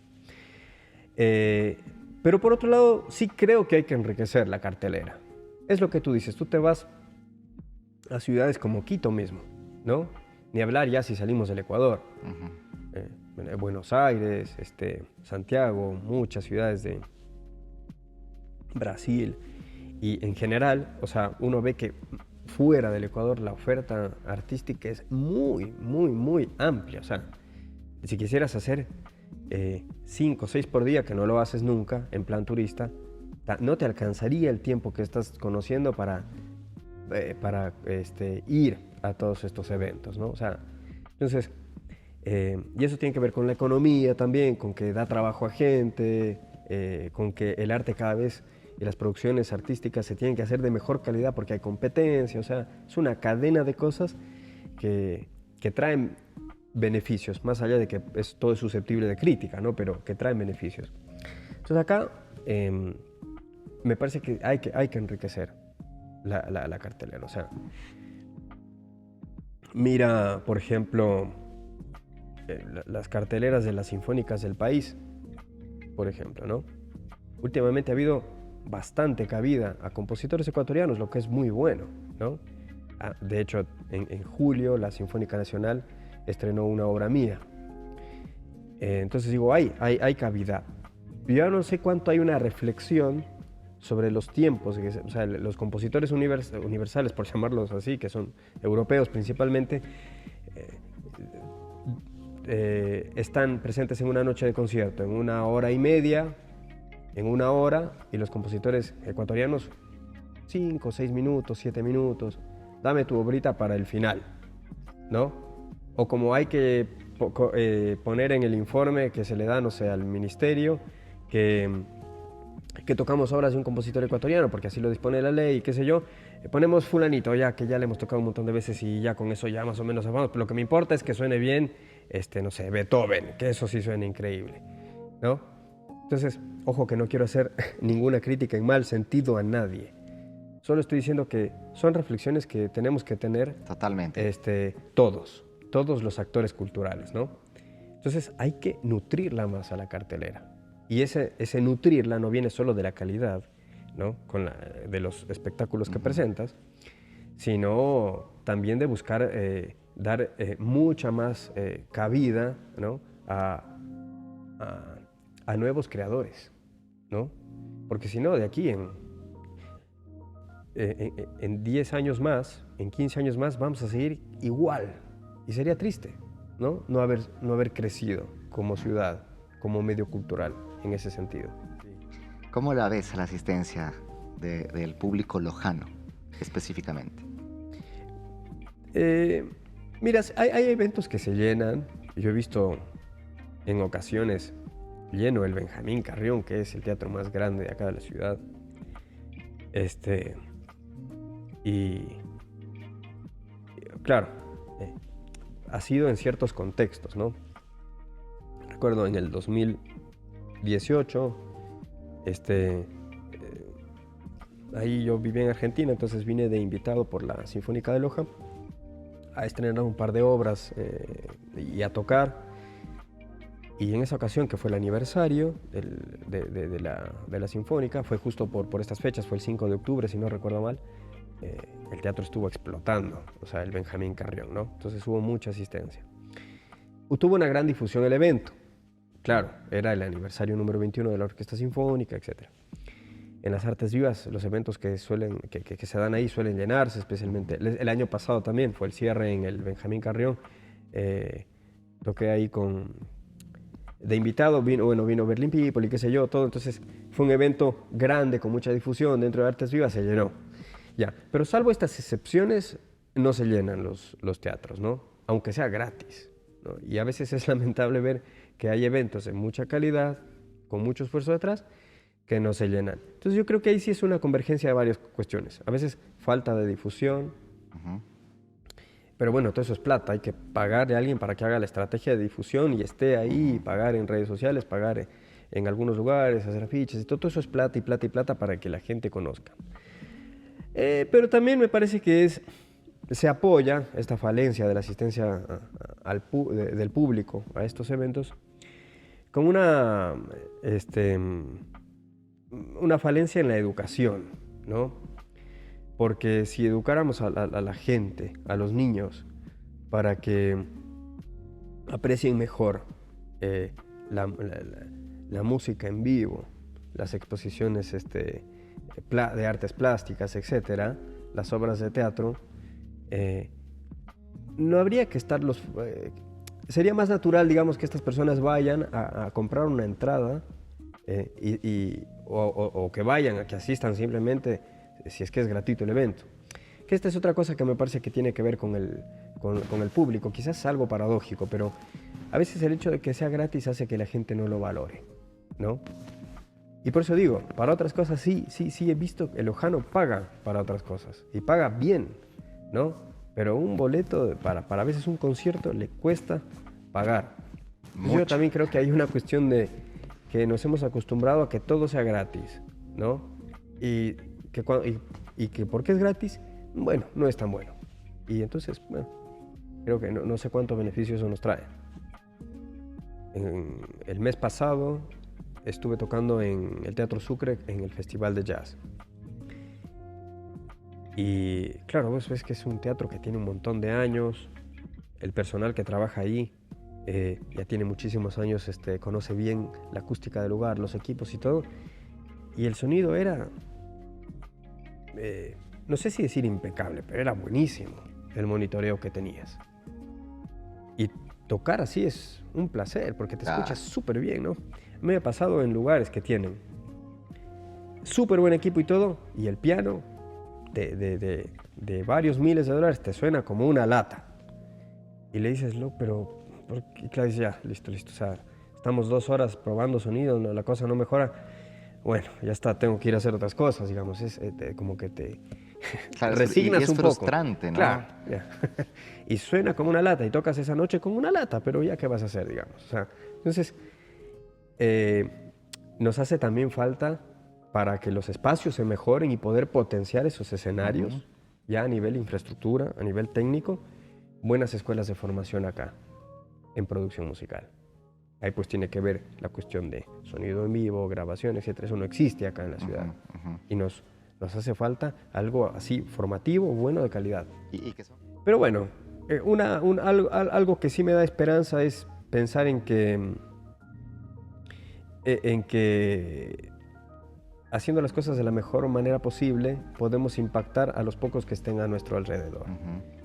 Speaker 3: Pero por otro lado, sí creo que hay que enriquecer la cartelera. Es lo que tú dices, tú te vas a ciudades como Quito mismo, ¿no? Ni hablar ya si salimos del Ecuador. Buenos Aires, Santiago, muchas ciudades de Brasil. Y en general, o sea, uno ve que fuera del Ecuador la oferta artística es muy, muy, muy amplia. O sea, si quisieras hacer 5 o 6 por día, que no lo haces nunca en plan turista, no te alcanzaría el tiempo que estás conociendo para ir a todos estos eventos, ¿no? O sea, entonces, y eso tiene que ver con la economía también, con que da trabajo a gente, con que el arte cada vez y las producciones artísticas se tienen que hacer de mejor calidad porque hay competencia. O sea, es una cadena de cosas que traen beneficios, más allá de que todo es susceptible de crítica, ¿no? Pero que traen beneficios. Entonces acá me parece que hay que enriquecer la cartelera. O sea, mira, por ejemplo, las carteleras de las sinfónicas del país, por ejemplo, ¿no? Últimamente ha habido bastante cabida a compositores ecuatorianos, lo que es muy bueno, ¿no? De hecho, en julio la Sinfónica Nacional estrenó una obra mía. Entonces digo, hay cabida. Yo no sé cuánto hay una reflexión sobre los tiempos, o sea, los compositores universales, por llamarlos así, que son europeos principalmente, están presentes en una noche de concierto, en 1 hora y media, en 1 hora, y los compositores ecuatorianos 5, 6 minutos, 7 minutos, dame tu obrita para el final, ¿no? O como hay que poner en el informe que se le da, no sé, al ministerio, que tocamos obras de un compositor ecuatoriano, porque así lo dispone la ley, qué sé yo, ponemos fulanito, ya que ya le hemos tocado un montón de veces y ya con eso ya más o menos vamos, pero lo que me importa es que suene bien, no sé, Beethoven, que eso sí suena increíble, ¿no? Entonces, ojo que no quiero hacer ninguna crítica en mal sentido a nadie, solo estoy diciendo que son reflexiones que tenemos que tener
Speaker 2: Totalmente.
Speaker 3: todos los actores culturales, ¿no? Entonces hay que nutrirla más a la cartelera. Y ese nutrirla no viene solo de la calidad, ¿no? De los espectáculos que presentas, sino también de buscar dar mucha más cabida, ¿no? a nuevos creadores, ¿no? Porque si no, de aquí en 10 años más, en 15 años más, vamos a seguir igual. Y sería triste, ¿no? No haber crecido como ciudad, como medio cultural, en ese sentido.
Speaker 2: ¿Cómo la ves a la asistencia del público lojano, específicamente?
Speaker 3: Mira, hay eventos que se llenan. Yo he visto en ocasiones lleno el Benjamín Carrión, que es el teatro más grande de acá de la ciudad. Y claro, ha sido en ciertos contextos, ¿no? Recuerdo en el 2018, ahí yo vivía en Argentina, entonces vine de invitado por la Sinfónica de Loja a estrenar un par de obras y a tocar. Y en esa ocasión, que fue el aniversario de la Sinfónica, fue justo por estas fechas, fue el 5 de octubre, si no recuerdo mal, el teatro estuvo explotando, o sea, el Benjamín Carrión, ¿no? Entonces hubo mucha asistencia. Tuvo una gran difusión el evento. Claro, era el aniversario número 21 de la Orquesta Sinfónica, etc. En las Artes Vivas, los eventos que se dan ahí suelen llenarse, especialmente. El año pasado también fue el cierre en el Benjamín Carrión. Toqué ahí de invitado, vino Berlin People y qué sé yo, todo. Entonces fue un evento grande, con mucha difusión dentro de Artes Vivas, se llenó. Ya, pero salvo estas excepciones, no se llenan los teatros, ¿no? Aunque sea gratis, ¿no? Y a veces es lamentable ver que hay eventos de mucha calidad, con mucho esfuerzo detrás, que no se llenan. Entonces yo creo que ahí sí es una convergencia de varias cuestiones. A veces falta de difusión, pero bueno, todo eso es plata. Hay que pagarle a alguien para que haga la estrategia de difusión y esté ahí, pagar en redes sociales, pagar en algunos lugares, hacer afiches, y todo eso es plata y plata y plata para que la gente conozca. Pero también me parece que se apoya esta falencia de la asistencia del público a estos eventos con una falencia en la educación, ¿no? Porque si educáramos a la gente, a los niños, para que aprecien mejor la música en vivo, las exposiciones de artes plásticas, etcétera, las obras de teatro, no habría que estar sería más natural, digamos, que estas personas vayan a comprar una entrada o que vayan, a que asistan simplemente, si es que es gratuito el evento. Que esta es otra cosa que me parece que tiene que ver con el público. Quizás es algo paradójico, pero a veces el hecho de que sea gratis hace que la gente no lo valore, ¿no? Y por eso digo, para otras cosas sí he visto que el lojano paga para otras cosas, y paga bien, ¿no? Pero un boleto para a veces un concierto le cuesta pagar. Yo también creo que hay una cuestión de que nos hemos acostumbrado a que todo sea gratis, ¿no? Y que porque es gratis, bueno, no es tan bueno. Y entonces, bueno, creo que no sé cuánto beneficio eso nos trae. El mes pasado estuve tocando en el Teatro Sucre en el Festival de Jazz. Y claro, vos ves que es un teatro que tiene un montón de años, el personal que trabaja ahí ya tiene muchísimos años, conoce bien la acústica del lugar, los equipos y todo, y el sonido era no sé si decir impecable, pero era buenísimo el monitoreo que tenías. Y tocar así es un placer, porque te escuchas súper bien, ¿no? Me ha pasado en lugares que tienen súper buen equipo y todo, y el piano de varios miles de dólares te suena como una lata. Y le dices, pero... Y claro, dice, ya, listo. O sea, estamos 2 horas probando sonido, no, la cosa no mejora. Bueno, ya está, tengo que ir a hacer otras cosas, digamos. Es como que te resignas un poco.
Speaker 2: Es frustrante, ¿no?
Speaker 3: Claro, ya. Y suena como una lata, y tocas esa noche como una lata, pero ya, ¿qué vas a hacer, digamos? O sea, entonces, nos hace también falta, para que los espacios se mejoren y poder potenciar esos escenarios, ya a nivel infraestructura, a nivel técnico, buenas escuelas de formación acá, en producción musical. Ahí pues tiene que ver la cuestión de sonido en vivo, grabación, etcétera. Eso no existe acá en la ciudad. Y nos hace falta algo así formativo, bueno, de calidad.
Speaker 2: ¿Y qué son?
Speaker 3: Pero bueno, algo que sí me da esperanza es pensar en que haciendo las cosas de la mejor manera posible, podemos impactar a los pocos que estén a nuestro alrededor,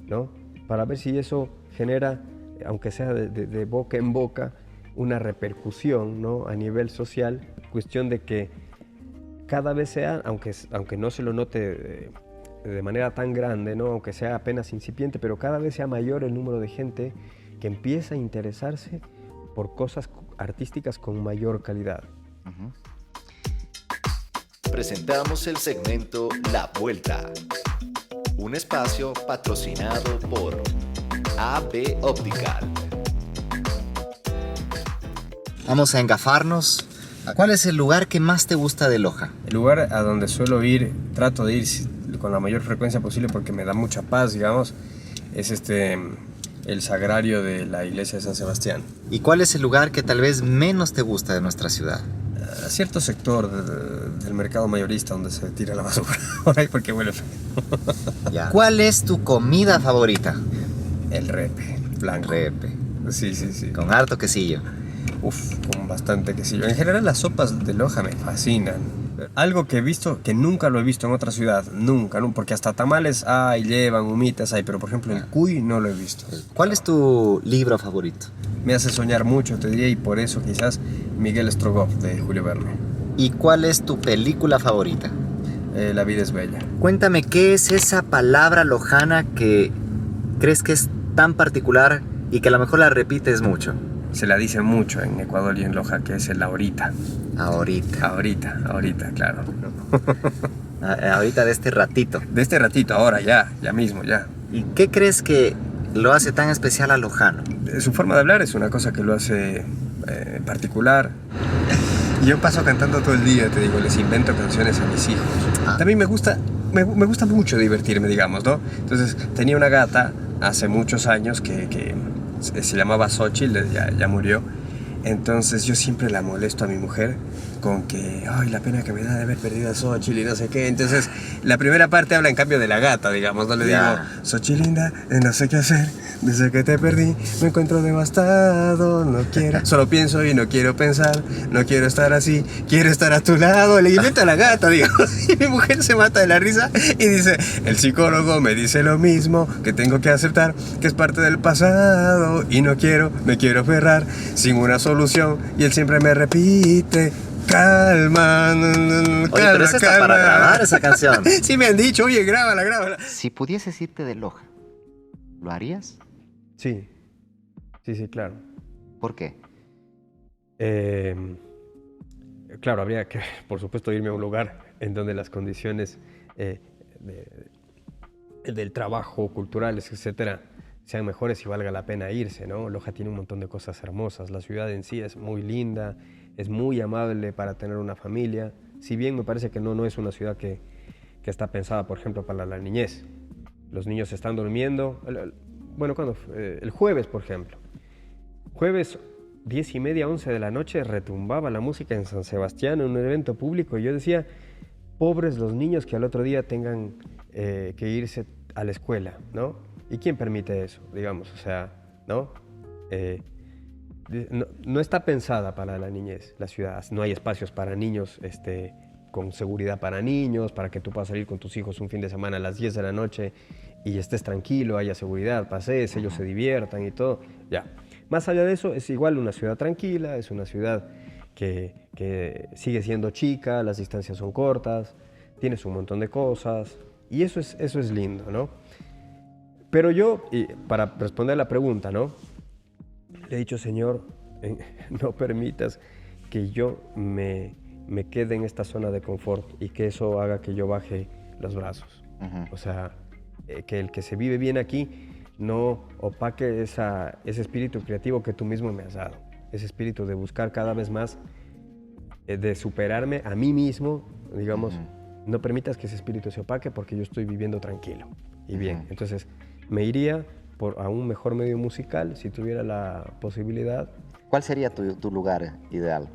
Speaker 3: ¿no? Para ver si eso genera, aunque sea de boca en boca, una repercusión, ¿no? A nivel social, cuestión de que cada vez sea, aunque no se lo note de manera tan grande, ¿no? Aunque sea apenas incipiente, pero cada vez sea mayor el número de gente que empieza a interesarse por cosas artísticas con mayor calidad.
Speaker 1: Presentamos el segmento La Vuelta, un espacio patrocinado por AB Optical.
Speaker 2: Vamos a engafarnos. ¿Cuál es el lugar que más te gusta de Loja?
Speaker 3: El lugar a donde suelo ir, trato de ir con la mayor frecuencia posible porque me da mucha paz, digamos, es el sagrario de la iglesia de San Sebastián.
Speaker 2: ¿Y cuál es el lugar que tal vez menos te gusta de nuestra ciudad?
Speaker 3: A cierto sector del mercado mayorista donde se tira la basura, por ahí porque huele feo.
Speaker 2: Ya. ¿Cuál es tu comida favorita?
Speaker 3: El repe, blanco.
Speaker 2: Repe.
Speaker 3: Sí.
Speaker 2: Con harto quesillo.
Speaker 3: Uf, con bastante quesillo. En general las sopas de Loja me fascinan. Algo que he visto, que nunca lo he visto en otra ciudad, nunca, porque hasta tamales hay, llevan, humitas hay, pero por ejemplo el cuy no lo he visto.
Speaker 2: ¿Cuál es tu libro favorito?
Speaker 3: Me hace soñar mucho, te diría, y por eso quizás Miguel Strogoff de Julio Verne.
Speaker 2: ¿Y cuál es tu película favorita?
Speaker 3: La vida es bella.
Speaker 2: Cuéntame, ¿qué es esa palabra lojana que crees que es tan particular y que a lo mejor la repites mucho?
Speaker 3: Se la dice mucho en Ecuador y en Loja, que es el ahorita. Ahorita, claro.
Speaker 2: Ahorita de este ratito.
Speaker 3: De este ratito, ahora, ya mismo.
Speaker 2: ¿Y qué crees que lo hace tan especial al lojano?
Speaker 3: Su forma de hablar es una cosa que lo hace particular. Yo paso cantando todo el día, te digo, les invento canciones a mis hijos. También me gusta mucho divertirme, digamos, ¿no? Entonces, tenía una gata hace muchos años que se llamaba Xochitl, ya murió. Entonces yo siempre la molesto a mi mujer con que, ay, la pena que me da de haber perdido a Xochitl y no sé qué. Entonces la primera parte habla en cambio de la gata, digamos, no le digo, Xochitl linda, no sé qué hacer, desde que te perdí me encuentro devastado, no quiero, solo pienso y no quiero pensar, no quiero estar así, quiero estar a tu lado, le invento a la gata, digamos, y mi mujer se mata de la risa y dice, el psicólogo me dice lo mismo, que tengo que aceptar que es parte del pasado y me quiero aferrar sin una solución y él siempre me repite, calma.
Speaker 2: Oye, pero esa está para grabar esa canción.
Speaker 3: Sí me han dicho, oye, grábala.
Speaker 2: Si pudieses irte de Loja, ¿lo harías?
Speaker 3: Sí, claro.
Speaker 2: ¿Por qué?
Speaker 3: Claro, habría que, por supuesto, irme a un lugar en donde las condiciones del trabajo, culturales, etcétera, sean mejores y valga la pena irse, ¿no? Loja tiene un montón de cosas hermosas. La ciudad en sí es muy linda, es muy amable para tener una familia. Si bien me parece que no es una ciudad que está pensada, por ejemplo, para la niñez. Los niños están durmiendo. Bueno, ¿cuándo? El jueves, por ejemplo. Jueves, 10:30, 11 de la noche, retumbaba la música en San Sebastián en un evento público. Y yo decía, pobres los niños que al otro día tengan que irse a la escuela, ¿no? ¿Y quién permite eso, digamos? O sea, ¿no? No está pensada para la niñez, la ciudad. No hay espacios para niños con seguridad para niños, para que tú puedas salir con tus hijos un fin de semana a las 10 de la noche y estés tranquilo, haya seguridad, pasees, ellos se diviertan y todo, ya. Más allá de eso, es igual una ciudad tranquila, es una ciudad que sigue siendo chica, las distancias son cortas, tienes un montón de cosas y eso es lindo, ¿no? Pero yo, y para responder a la pregunta, ¿no? Le he dicho, Señor, no permitas que yo me quede en esta zona de confort y que eso haga que yo baje los brazos. O sea, que el que se vive bien aquí no opaque ese espíritu creativo que tú mismo me has dado. Ese espíritu de buscar cada vez más, de superarme a mí mismo, digamos. No permitas que ese espíritu se opaque porque yo estoy viviendo tranquilo y bien. Entonces, me iría a un mejor medio musical si tuviera la posibilidad.
Speaker 2: ¿Cuál sería tu lugar ideal?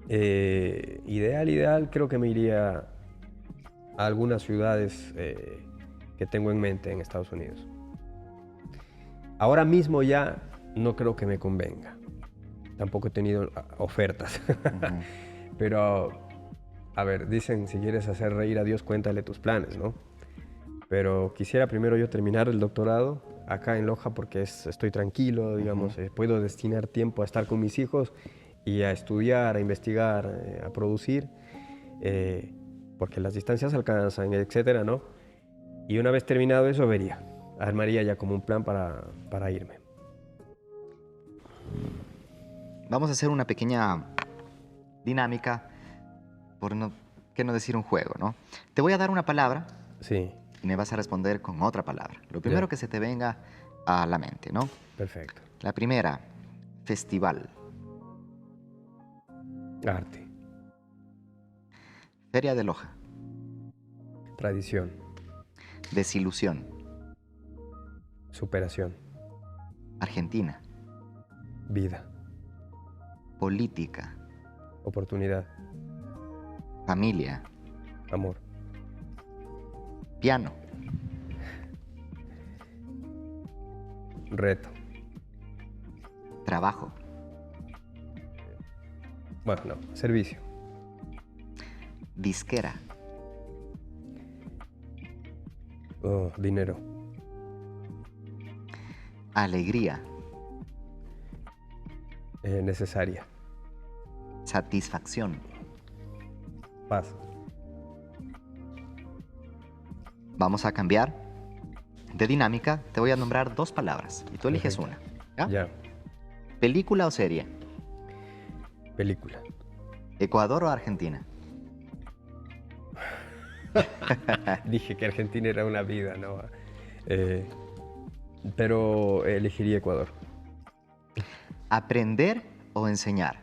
Speaker 3: Ideal, creo que me iría a algunas ciudades que tengo en mente en Estados Unidos. Ahora mismo ya no creo que me convenga. Tampoco he tenido ofertas. Pero, a ver, dicen, si quieres hacer reír a Dios, cuéntale tus planes, ¿no? Pero quisiera primero yo terminar el doctorado acá en Loja porque estoy tranquilo, digamos, puedo destinar tiempo a estar con mis hijos y a estudiar, a investigar, a producir, porque las distancias alcanzan, etcétera, ¿no? Y una vez terminado eso, armaría ya como un plan para irme.
Speaker 2: Vamos a hacer una pequeña dinámica, qué no decir un juego, ¿no? Te voy a dar una palabra.
Speaker 3: Sí.
Speaker 2: Y me vas a responder con otra palabra. Lo primero que se te venga a la mente, ¿no?
Speaker 3: Perfecto.
Speaker 2: La primera, festival.
Speaker 3: Arte.
Speaker 2: Feria de Loja.
Speaker 3: Tradición.
Speaker 2: Desilusión.
Speaker 3: Superación.
Speaker 2: Argentina.
Speaker 3: Vida.
Speaker 2: Política.
Speaker 3: Oportunidad.
Speaker 2: Familia.
Speaker 3: Amor.
Speaker 2: Piano.
Speaker 3: Reto.
Speaker 2: Trabajo.
Speaker 3: Bueno, no. Servicio.
Speaker 2: Disquera.
Speaker 3: Dinero.
Speaker 2: Alegría.
Speaker 3: Necesaria.
Speaker 2: Satisfacción.
Speaker 3: Paz.
Speaker 2: Vamos a cambiar de dinámica. Te voy a nombrar dos palabras y tú eliges
Speaker 3: Perfecto.
Speaker 2: una. ¿Ya?
Speaker 3: Ya.
Speaker 2: ¿Película o serie?
Speaker 3: Película.
Speaker 2: ¿Ecuador o Argentina?
Speaker 3: Dije que Argentina era una vida, ¿no? Pero elegiría Ecuador.
Speaker 2: ¿Aprender o enseñar?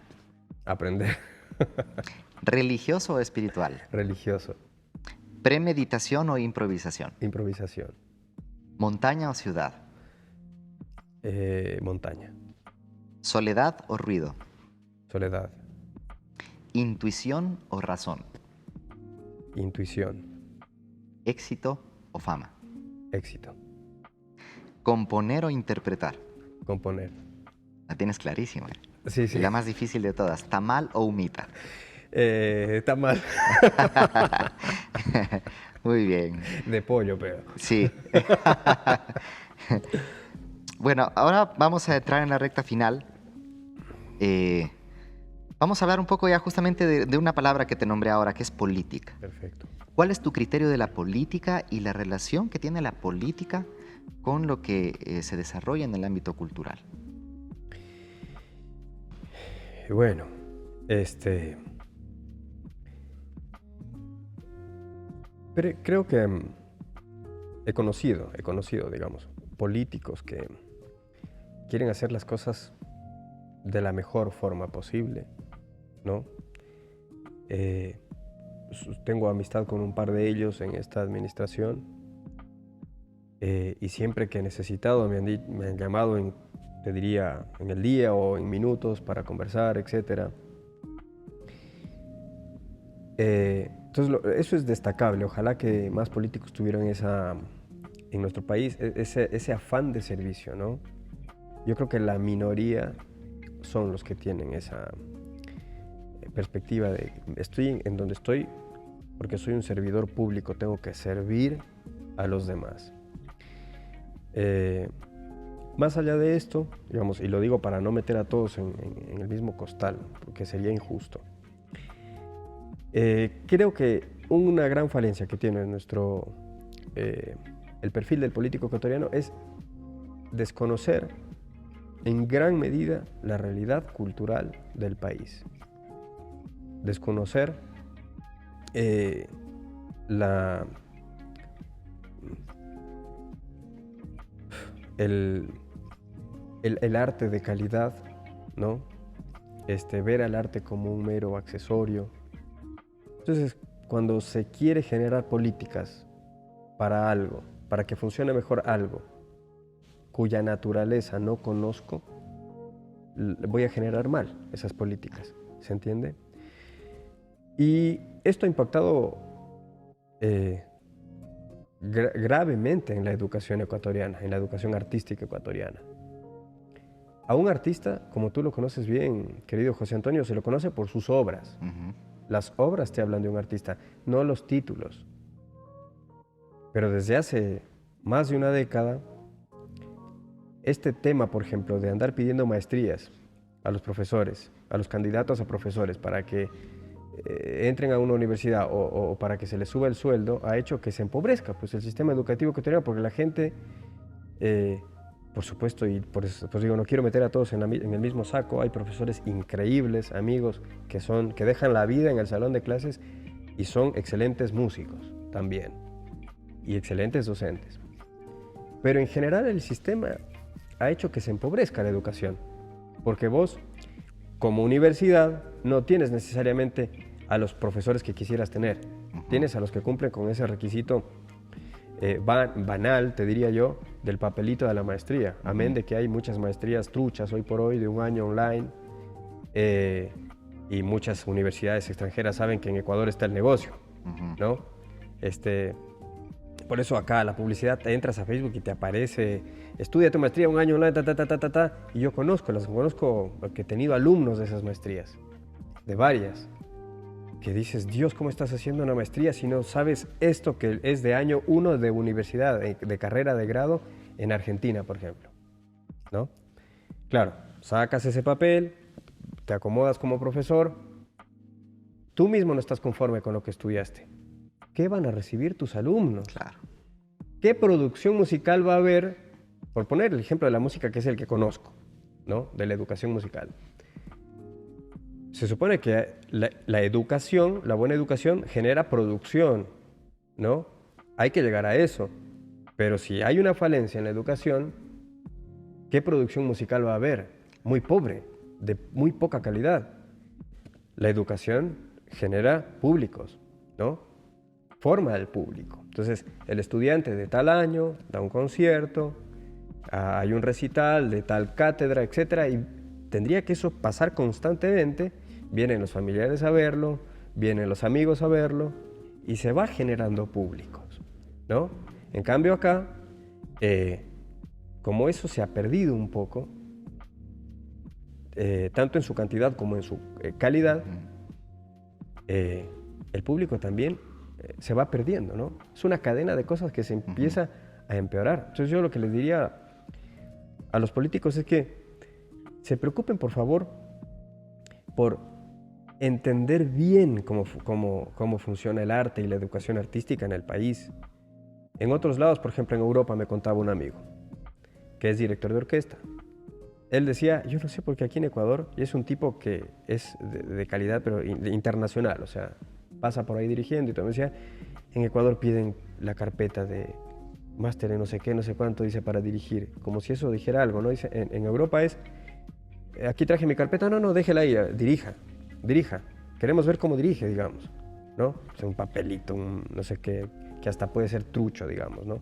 Speaker 3: Aprender.
Speaker 2: ¿Religioso o espiritual?
Speaker 3: Religioso.
Speaker 2: ¿Premeditación o improvisación?
Speaker 3: Improvisación.
Speaker 2: ¿Montaña o ciudad?
Speaker 3: Montaña.
Speaker 2: ¿Soledad o ruido?
Speaker 3: Soledad.
Speaker 2: ¿Intuición o razón?
Speaker 3: Intuición.
Speaker 2: ¿Éxito o fama?
Speaker 3: Éxito.
Speaker 2: ¿Componer o interpretar?
Speaker 3: Componer.
Speaker 2: La tienes clarísima.
Speaker 3: Sí, sí.
Speaker 2: Y la más difícil de todas, ¿tamal o humita?
Speaker 3: Está mal.
Speaker 2: Muy bien.
Speaker 3: De pollo, pero.
Speaker 2: Sí. Bueno, ahora vamos a entrar en la recta final. Vamos a hablar un poco ya justamente de una palabra que te nombré ahora, que es política.
Speaker 3: Perfecto.
Speaker 2: ¿Cuál es tu criterio de la política y la relación que tiene la política con lo que se desarrolla en el ámbito cultural?
Speaker 3: Bueno, pero creo que he conocido, digamos, políticos que quieren hacer las cosas de la mejor forma posible, ¿no? Tengo amistad con un par de ellos en esta administración y siempre que he necesitado me han llamado te diría, en el día o en minutos para conversar, etc. Entonces, eso es destacable. Ojalá que más políticos tuvieran en nuestro país ese afán de servicio, ¿no? Yo creo que la minoría son los que tienen perspectiva de estoy en donde estoy porque soy un servidor público, tengo que servir a los demás. Más allá de esto, digamos, y lo digo para no meter a todos en el mismo costal, porque sería injusto, creo que una gran falencia que tiene el perfil del político ecuatoriano es desconocer en gran medida la realidad cultural del país. Desconocer el arte de calidad, ¿no? Ver al arte como un mero accesorio. Entonces, cuando se quiere generar políticas para algo, para que funcione mejor algo, cuya naturaleza no conozco, voy a generar mal esas políticas, ¿se entiende? Y esto ha impactado gravemente en la educación ecuatoriana, en la educación artística ecuatoriana. A un artista, como tú lo conoces bien, querido José Antonio, se lo conoce por sus obras. Las obras te hablan de un artista, no los títulos. Pero desde hace más de una década, este tema, por ejemplo, de andar pidiendo maestrías a los profesores, a los candidatos a profesores para que entren a una universidad o para que se les suba el sueldo, ha hecho que se empobrezca pues, el sistema educativo ecuatoriano, porque la gente, por supuesto, y por eso pues digo, no quiero meter a todos en el mismo saco, hay profesores increíbles, amigos, que dejan la vida en el salón de clases y son excelentes músicos también, y excelentes docentes. Pero en general el sistema ha hecho que se empobrezca la educación, porque vos, como universidad, no tienes necesariamente a los profesores que quisieras tener. Tienes a los que cumplen con ese requisito banal, te diría yo, del papelito de la maestría. Amén de que hay muchas maestrías truchas hoy por hoy de un año online y muchas universidades extranjeras saben que en Ecuador está el negocio, ¿no? Por eso acá la publicidad, te entras a Facebook y te aparece, estudia tu maestría un año online, y yo conozco, que he tenido alumnos de esas maestrías, de varias, que dices, Dios, ¿cómo estás haciendo una maestría si no sabes esto que es de año 1 de universidad, de carrera de grado en Argentina, por ejemplo, ¿no? Claro, sacas ese papel, te acomodas como profesor, tú mismo no estás conforme con lo que estudiaste. ¿Qué van a recibir tus alumnos?
Speaker 2: Claro.
Speaker 3: ¿Qué producción musical va a haber? Por poner el ejemplo de la música, que es el que conozco, ¿no? De la educación musical. Se supone que la educación, la buena educación, genera producción, ¿no? Hay que llegar a eso. Pero si hay una falencia en la educación, ¿qué producción musical va a haber? Muy pobre, de muy poca calidad. La educación genera públicos, ¿no? Forma el público. Entonces, el estudiante de tal año da un concierto, hay un recital de tal cátedra, etcétera, y tendría que eso pasar constantemente. Vienen los familiares a verlo, vienen los amigos a verlo, y se va generando públicos, ¿no? En cambio acá, como eso se ha perdido un poco, tanto en su cantidad como en su calidad, el público también se va perdiendo, ¿no? Es una cadena de cosas que se empieza a empeorar. Entonces yo lo que les diría a los políticos es que se preocupen, por favor, por entender bien cómo funciona el arte y la educación artística en el país. En otros lados, por ejemplo, en Europa, me contaba un amigo que es director de orquesta. Él decía, yo no sé por qué aquí en Ecuador, y es un tipo que es de calidad, pero internacional, o sea, pasa por ahí dirigiendo y todo. Me decía, en Ecuador piden la carpeta de máster en no sé qué, no sé cuánto, dice, para dirigir, como si eso dijera algo, ¿no? Dice, en Europa es, aquí traje mi carpeta, no, déjela ahí, dirija, queremos ver cómo dirige, digamos, ¿no? O sea, un papelito, no sé qué, que hasta puede ser trucho, digamos, ¿no?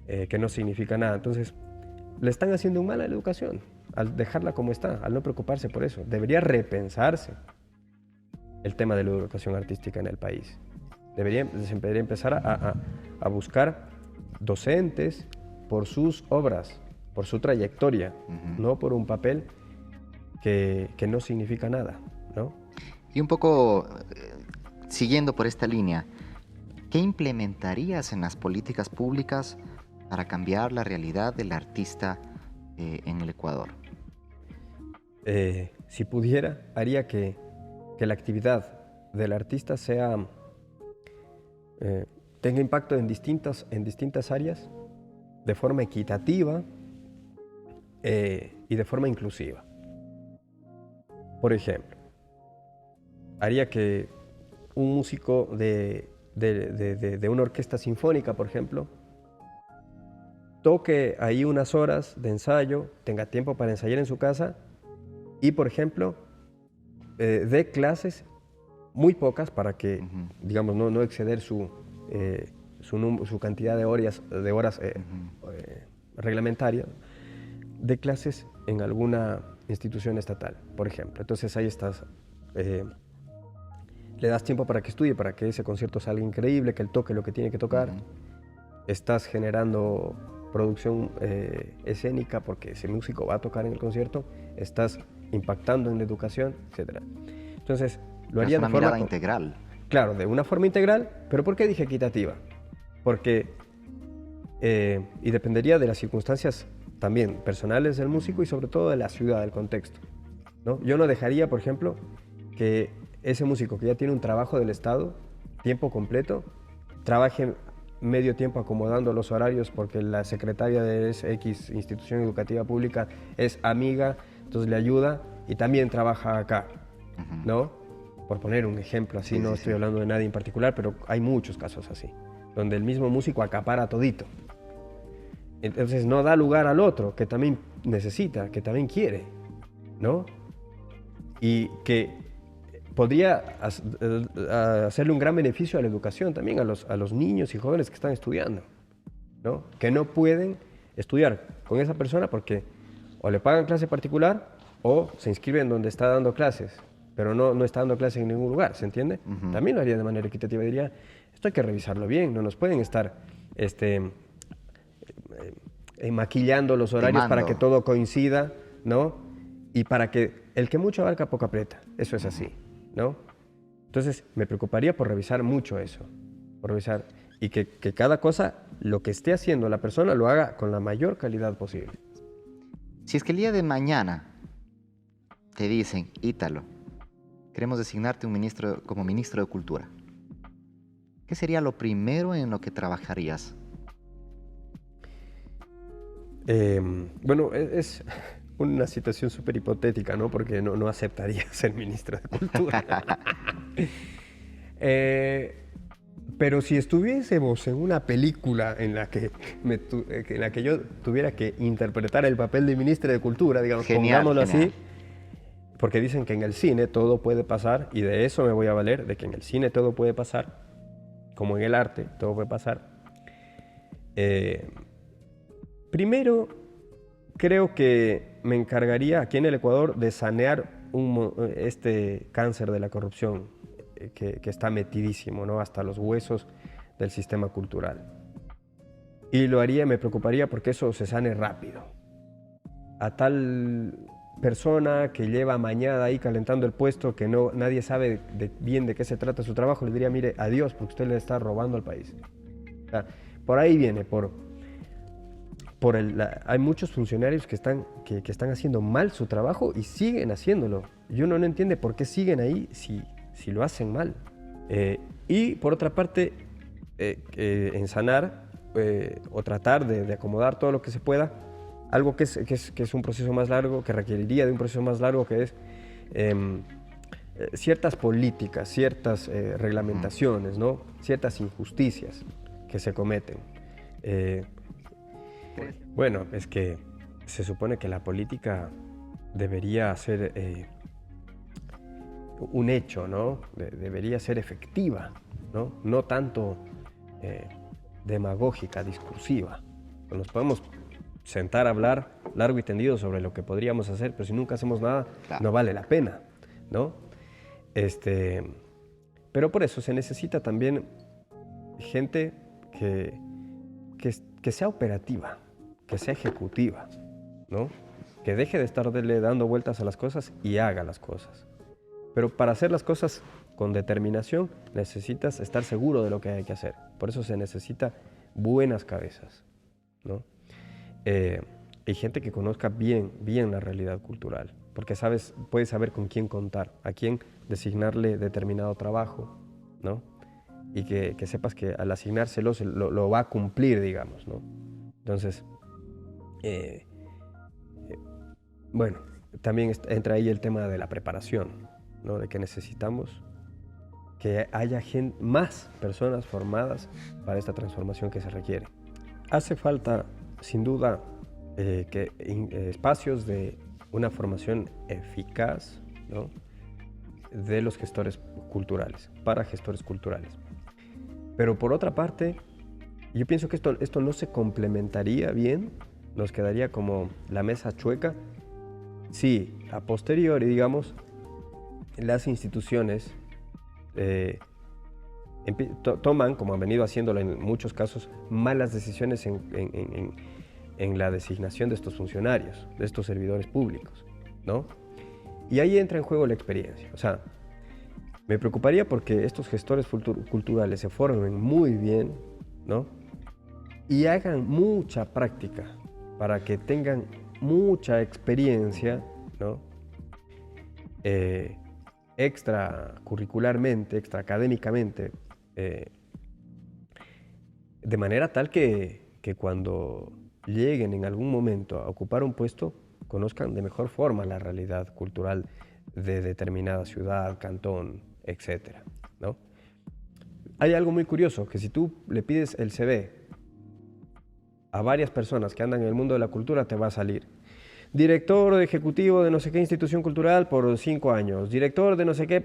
Speaker 3: Que no significa nada. Entonces, le están haciendo un mal a la educación, al dejarla como está, al no preocuparse por eso. Debería repensarse el tema de la educación artística en el país. Debería empezar a buscar docentes por sus obras, por su trayectoria, no por un papel que no significa nada, ¿no?
Speaker 2: Y un poco siguiendo por esta línea, ¿qué implementarías en las políticas públicas para cambiar la realidad del artista en el Ecuador?
Speaker 3: Si pudiera, haría que la actividad del artista tenga impacto en distintas áreas de forma equitativa y de forma inclusiva. Por ejemplo, haría que un músico de una orquesta sinfónica, por ejemplo, toque ahí unas horas de ensayo, tenga tiempo para ensayar en su casa y, por ejemplo, dé clases muy pocas para que, digamos, no exceder su cantidad de horas reglamentarias, de clases en alguna institución estatal, por ejemplo. Entonces ahí estás, le das tiempo para que estudie, para que ese concierto salga increíble, que él toque lo que tiene que tocar. Estás generando producción escénica porque ese músico va a tocar en el concierto, estás impactando en la educación, etc. Entonces, lo haría de forma...
Speaker 2: mirada integral.
Speaker 3: Claro, de una forma integral, pero ¿por qué dije equitativa? Porque, y dependería de las circunstancias también personales del músico y sobre todo de la ciudad, del contexto, ¿no? Yo no dejaría, por ejemplo, que ese músico que ya tiene un trabajo del Estado, tiempo completo, trabaje medio tiempo acomodando los horarios porque la secretaria de X institución educativa pública es amiga, entonces le ayuda y también trabaja acá, ¿no? Por poner un ejemplo así, no estoy hablando de nadie en particular, pero hay muchos casos así, donde el mismo músico acapara todito. Entonces no da lugar al otro, que también necesita, que también quiere, ¿no? Y que podría hacerle un gran beneficio a la educación también, a los niños y jóvenes que están estudiando, ¿no? Que no pueden estudiar con esa persona porque o le pagan clase particular o se inscriben donde está dando clases, pero no está dando clases en ningún lugar, ¿se entiende? También lo haría de manera equitativa, diría, esto hay que revisarlo bien, no nos pueden estar maquillando los horarios para que todo coincida, ¿no? Y para que el que mucho abarca poco aprieta, eso es así, ¿no? Entonces me preocuparía por revisar mucho eso, por revisar y que cada cosa, lo que esté haciendo la persona, lo haga con la mayor calidad posible.
Speaker 2: Si es que el día de mañana te dicen, Ítalo, queremos designarte como ministro de Cultura, ¿qué sería lo primero en lo que trabajarías?
Speaker 3: Bueno, es una situación súper hipotética, ¿no? Porque no aceptaría ser ministro de Cultura. Pero si estuviésemos en una película en la que yo tuviera que interpretar el papel de ministro de Cultura, digamos, pongámoslo así, porque dicen que en el cine todo puede pasar, y de eso me voy a valer, de que en el cine todo puede pasar, como en el arte todo puede pasar. Primero, creo que me encargaría aquí en el Ecuador de sanear este cáncer de la corrupción que está metidísimo, ¿no? Hasta los huesos del sistema cultural. Y lo haría, me preocuparía porque eso se sane rápido. A tal persona que lleva mañana ahí calentando el puesto, que nadie sabe bien de qué se trata su trabajo, le diría, mire, adiós, porque usted le está robando al país. O sea, por ahí viene, hay muchos funcionarios que están haciendo mal su trabajo y siguen haciéndolo. Y uno no entiende por qué siguen ahí si lo hacen mal. Y por otra parte, en sanar o tratar de acomodar todo lo que se pueda, algo que es un proceso más largo, que requeriría de un proceso más largo, que es ciertas políticas, ciertas reglamentaciones, ¿no? Ciertas injusticias que se cometen. Bueno, es que se supone que la política debería ser un hecho, ¿no? Debería ser efectiva, ¿no? No tanto demagógica, discursiva. Nos podemos sentar a hablar largo y tendido sobre lo que podríamos hacer, pero si nunca hacemos nada, claro, no vale la pena, ¿no? Pero por eso se necesita también gente que sea operativa, que sea ejecutiva, ¿no? Que deje de estarle dando vueltas a las cosas y haga las cosas. Pero para hacer las cosas con determinación necesitas estar seguro de lo que hay que hacer. Por eso se necesita buenas cabezas, ¿no? Y gente que conozca bien la realidad cultural, porque puedes saber con quién contar, a quién designarle determinado trabajo, ¿no? Y que sepas que al asignárselo lo va a cumplir, digamos, ¿no? Entonces, bueno, también entra ahí el tema de la preparación, ¿no? De que necesitamos que haya más personas formadas para esta transformación que se requiere. Hace falta, sin duda, espacios de una formación eficaz, ¿no? De los gestores culturales, para gestores culturales. Pero por otra parte, yo pienso que esto no se complementaría bien, nos quedaría como la mesa chueca, si a posteriori, digamos, las instituciones toman, como han venido haciéndolo en muchos casos, malas decisiones en la designación de estos funcionarios, de estos servidores públicos, ¿no? Y ahí entra en juego la experiencia. O sea, me preocuparía porque estos gestores culturales se formen muy bien, ¿no? Y hagan mucha práctica para que tengan mucha experiencia, ¿no? Extracurricularmente, extraacadémicamente, de manera tal que cuando lleguen en algún momento a ocupar un puesto, conozcan de mejor forma la realidad cultural de determinada ciudad, cantón, etcétera, ¿no? Hay algo muy curioso, que si tú le pides el CV a varias personas que andan en el mundo de la cultura, te va a salir director ejecutivo de no sé qué institución cultural por 5 años, director de no sé qué,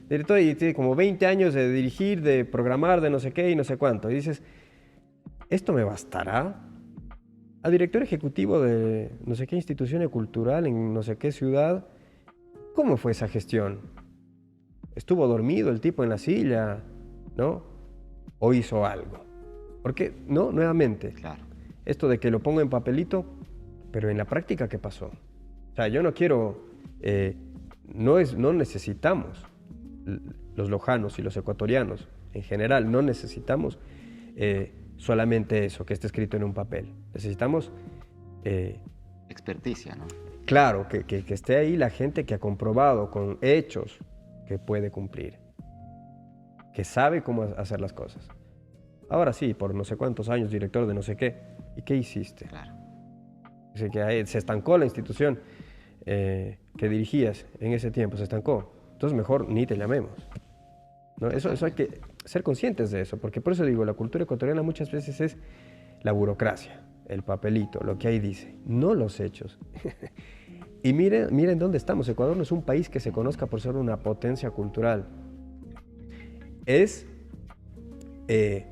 Speaker 3: director y tiene como 20 años de dirigir, de programar, de no sé qué y no sé cuánto. Y dices, ¿esto me bastará? A director ejecutivo de no sé qué institución cultural en no sé qué ciudad, ¿cómo fue esa gestión? ¿Estuvo dormido el tipo en la silla, no? ¿O hizo algo? Porque, no, nuevamente,
Speaker 2: Claro.
Speaker 3: esto de que lo pongo en papelito, pero en la práctica, ¿qué pasó? O sea, yo no quiero, no necesitamos, los lojanos y los ecuatorianos en general, no necesitamos solamente eso, que esté escrito en un papel. Necesitamos...
Speaker 2: Experticia, ¿no?
Speaker 3: Claro, que esté ahí la gente que ha comprobado con hechos que puede cumplir, que sabe cómo hacer las cosas. Ahora sí, por no sé cuántos años, director de no sé qué. ¿Y qué hiciste?
Speaker 2: Claro.
Speaker 3: Dice que ahí se estancó la institución que dirigías en ese tiempo, se estancó. Entonces mejor ni te llamemos, ¿no? Eso hay que ser conscientes de eso, porque por eso digo, la cultura ecuatoriana muchas veces es la burocracia, el papelito, lo que ahí dice, no los hechos. Y miren dónde estamos. Ecuador no es un país que se conozca por ser una potencia cultural. Es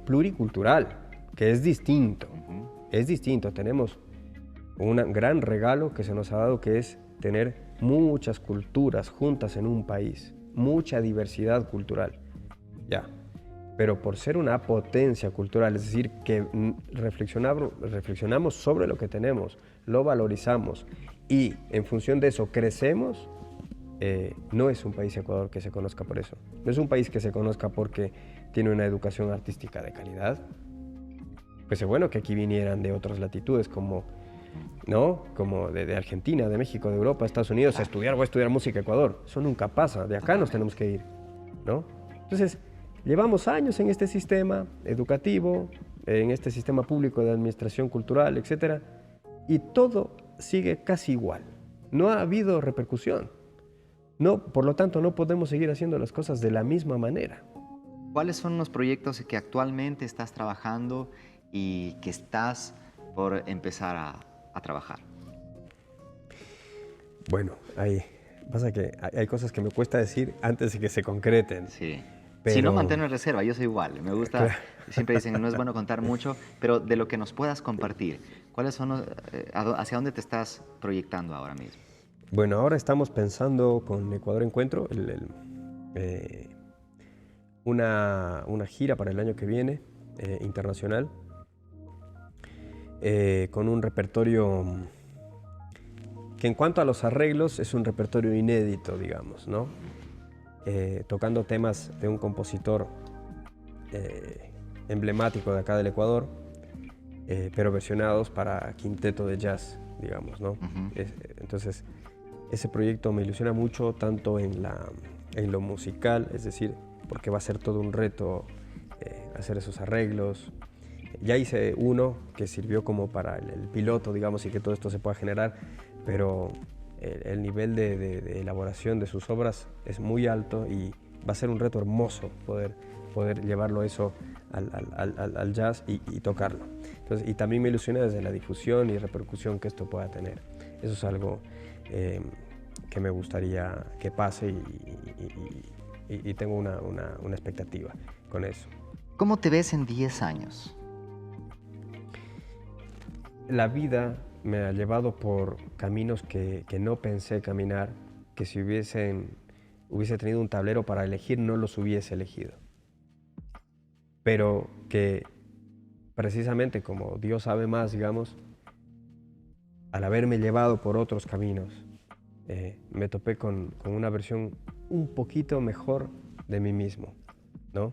Speaker 3: pluricultural, que es distinto. Es distinto. Tenemos un gran regalo que se nos ha dado, que es tener muchas culturas juntas en un país, mucha diversidad cultural. Ya. Pero por ser una potencia cultural, es decir, que reflexionamos sobre lo que tenemos, lo valorizamos y en función de eso crecemos, no es un país Ecuador que se conozca por eso. No es un país que se conozca porque tiene una educación artística de calidad. Pues es bueno que aquí vinieran de otras latitudes como, ¿no? Como de Argentina, de México, de Europa, Estados Unidos, a estudiar, voy a estudiar música Ecuador. Eso nunca pasa, de acá nos tenemos que ir, ¿no? Entonces, llevamos años en este sistema educativo, en este sistema público de administración cultural, etcétera, y todo sigue casi igual. No ha habido repercusión. No, por lo tanto, no podemos seguir haciendo las cosas de la misma manera.
Speaker 2: ¿Cuáles son los proyectos que actualmente estás trabajando y que estás por empezar a trabajar?
Speaker 3: Bueno, pasa que hay cosas que me cuesta decir antes de que se concreten.
Speaker 2: Sí.
Speaker 3: Pero...
Speaker 2: Si no, manténlo en reserva, yo soy igual. Me gusta, claro. Siempre dicen, no es bueno contar mucho, pero de lo que nos puedas compartir, ¿cuáles son hacia dónde te estás proyectando ahora mismo?
Speaker 3: Bueno, ahora estamos pensando con Ecuador Encuentro una gira para el año que viene, internacional, con un repertorio que en cuanto a los arreglos es un repertorio inédito, digamos, ¿no? Tocando temas de un compositor emblemático de acá del Ecuador, pero versionados para quinteto de jazz, digamos, ¿no? Entonces, ese proyecto me ilusiona mucho, tanto en lo musical, es decir, porque va a ser todo un reto hacer esos arreglos. Ya hice uno que sirvió como para el piloto, digamos, y que todo esto se pueda generar, pero el nivel de elaboración de sus obras es muy alto y va a ser un reto hermoso poder llevarlo eso al jazz y tocarlo. Entonces, y también me ilusiona desde la difusión y repercusión que esto pueda tener. Eso es algo que me gustaría que pase y tengo una expectativa con eso.
Speaker 2: ¿Cómo te ves en 10 años?
Speaker 3: La vida me ha llevado por caminos que no pensé caminar, que si hubiese tenido un tablero para elegir, no los hubiese elegido. Pero que precisamente como Dios sabe más, digamos, al haberme llevado por otros caminos, me topé con una versión un poquito mejor de mí mismo, ¿no?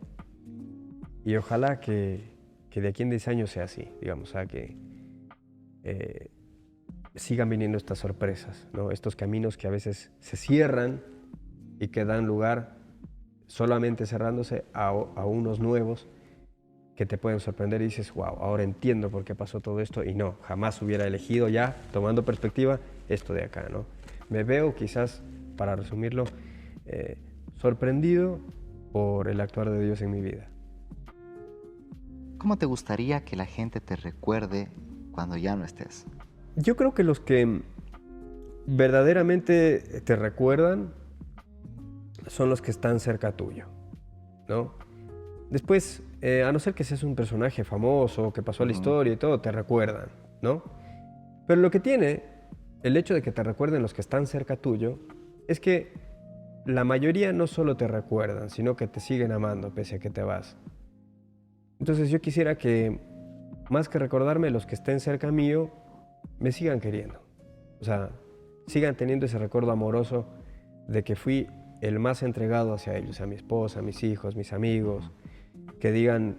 Speaker 3: Y ojalá que de aquí en 10 años sea así, digamos, o sea, que sigan viniendo estas sorpresas, ¿no? Estos caminos que a veces se cierran y que dan lugar solamente cerrándose a unos nuevos que te pueden sorprender y dices, wow, ahora entiendo por qué pasó todo esto y no, jamás hubiera elegido ya, tomando perspectiva, esto de acá, ¿no? Me veo quizás, para resumirlo, sorprendido por el actuar de Dios en mi vida.
Speaker 2: ¿Cómo te gustaría que la gente te recuerde cuando ya no estés?
Speaker 3: Yo creo que los que verdaderamente te recuerdan son los que están cerca tuyo, ¿no? Después, a no ser que seas un personaje famoso, que pasó a la historia y todo, te recuerdan, ¿no? Pero lo que tiene el hecho de que te recuerden los que están cerca tuyo es que la mayoría no solo te recuerdan, sino que te siguen amando pese a que te vas. Entonces yo quisiera que, más que recordarme, los que estén cerca mío, me sigan queriendo. O sea, sigan teniendo ese recuerdo amoroso de que fui el más entregado hacia ellos, a mi esposa, a mis hijos, mis amigos, que digan,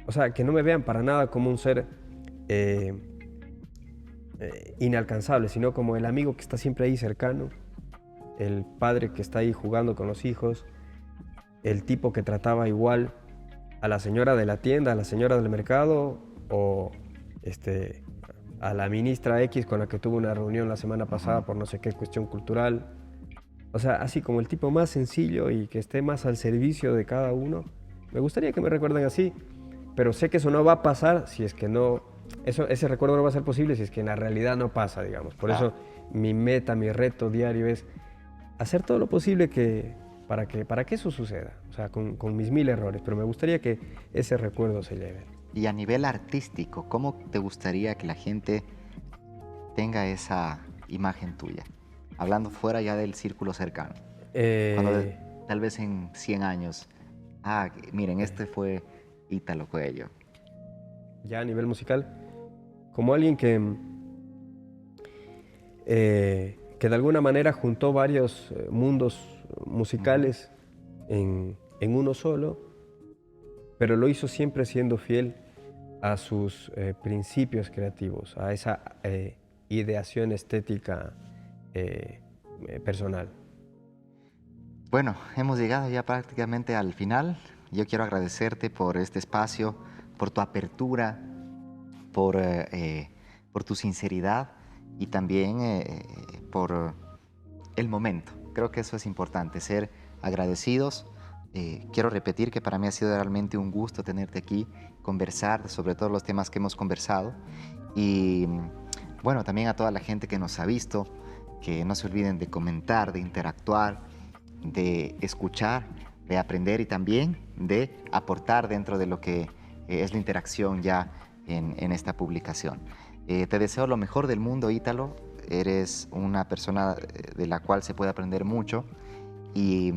Speaker 3: o sea, que no me vean para nada como un ser inalcanzable, sino como el amigo que está siempre ahí cercano, el padre que está ahí jugando con los hijos, el tipo que trataba igual a la señora de la tienda, a la señora del mercado o a la ministra X con la que tuve una reunión la semana pasada por no sé qué cuestión cultural. O sea, así como el tipo más sencillo y que esté más al servicio de cada uno. Me gustaría que me recuerden así, pero sé que eso no va a pasar si es que no... Ese recuerdo no va a ser posible si es que en la realidad no pasa, digamos. Por eso mi meta, mi reto diario es hacer todo lo posible para que eso suceda. O sea, con mis 1000 errores, pero me gustaría que ese recuerdo se lleve.
Speaker 2: Y a nivel artístico, ¿cómo te gustaría que la gente tenga esa imagen tuya? Hablando fuera ya del círculo cercano. Tal vez en 100 años. Miren, este fue Ítalo Coello.
Speaker 3: Ya a nivel musical, como alguien que de alguna manera juntó varios mundos musicales en uno solo, pero lo hizo siempre siendo fiel a sus principios creativos, a esa ideación estética personal.
Speaker 2: Bueno, hemos llegado ya prácticamente al final. Yo quiero agradecerte por este espacio, por tu apertura, por tu sinceridad y también por el momento. Creo que eso es importante, ser agradecidos. Quiero repetir que para mí ha sido realmente un gusto tenerte aquí, conversar sobre todos los temas que hemos conversado. Y bueno, también a toda la gente que nos ha visto, que no se olviden de comentar, de interactuar, de escuchar, de aprender y también de aportar dentro de lo que es la interacción ya en esta publicación. Te deseo lo mejor del mundo, Ítalo. Eres una persona de la cual se puede aprender mucho y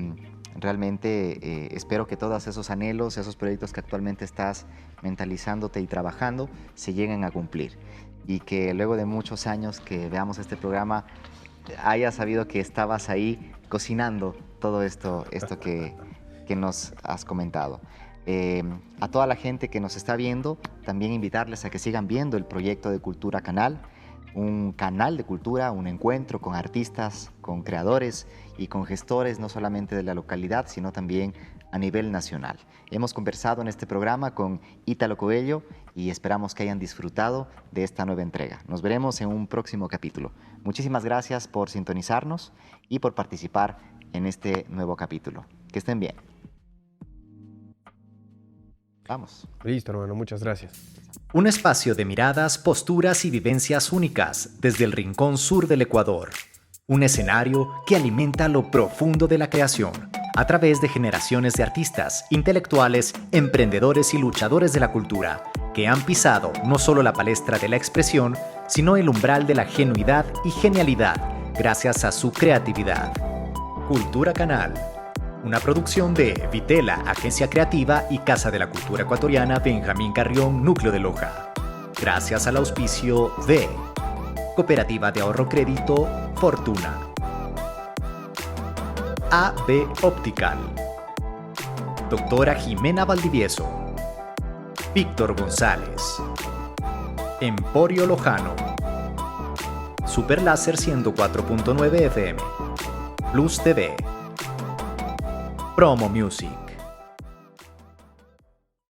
Speaker 2: realmente espero que todos esos anhelos, esos proyectos que actualmente estás mentalizándote y trabajando se lleguen a cumplir. y que luego de muchos años que veamos este programa hayas sabido que estabas ahí cocinando todo esto que nos has comentado. A toda la gente que nos está viendo, también invitarles a que sigan viendo el proyecto de Cultura Canal, un canal de cultura, un encuentro con artistas, con creadores y con gestores no solamente de la localidad, sino también a nivel nacional. Hemos conversado en este programa con Ítalo Coello y esperamos que hayan disfrutado de esta nueva entrega. Nos veremos en un próximo capítulo. Muchísimas gracias por sintonizarnos y por participar en este nuevo capítulo. Que estén bien. Vamos.
Speaker 3: Listo, hermano, muchas gracias.
Speaker 1: Un espacio de miradas, posturas y vivencias únicas desde el rincón sur del Ecuador. Un escenario que alimenta lo profundo de la creación a través de generaciones de artistas, intelectuales, emprendedores y luchadores de la cultura que han pisado no solo la palestra de la expresión, sino el umbral de la genuidad y genialidad gracias a su creatividad. Cultura Canal. Una producción de Vitela, Agencia Creativa y Casa de la Cultura Ecuatoriana Benjamín Carrión, Núcleo de Loja. Gracias al auspicio de Cooperativa de Ahorro Crédito Fortuna, AB Optical, Doctora Jimena Valdivieso, Víctor González, Emporio Lojano, Super Láser 104.9 FM, Plus TV, Promo Music.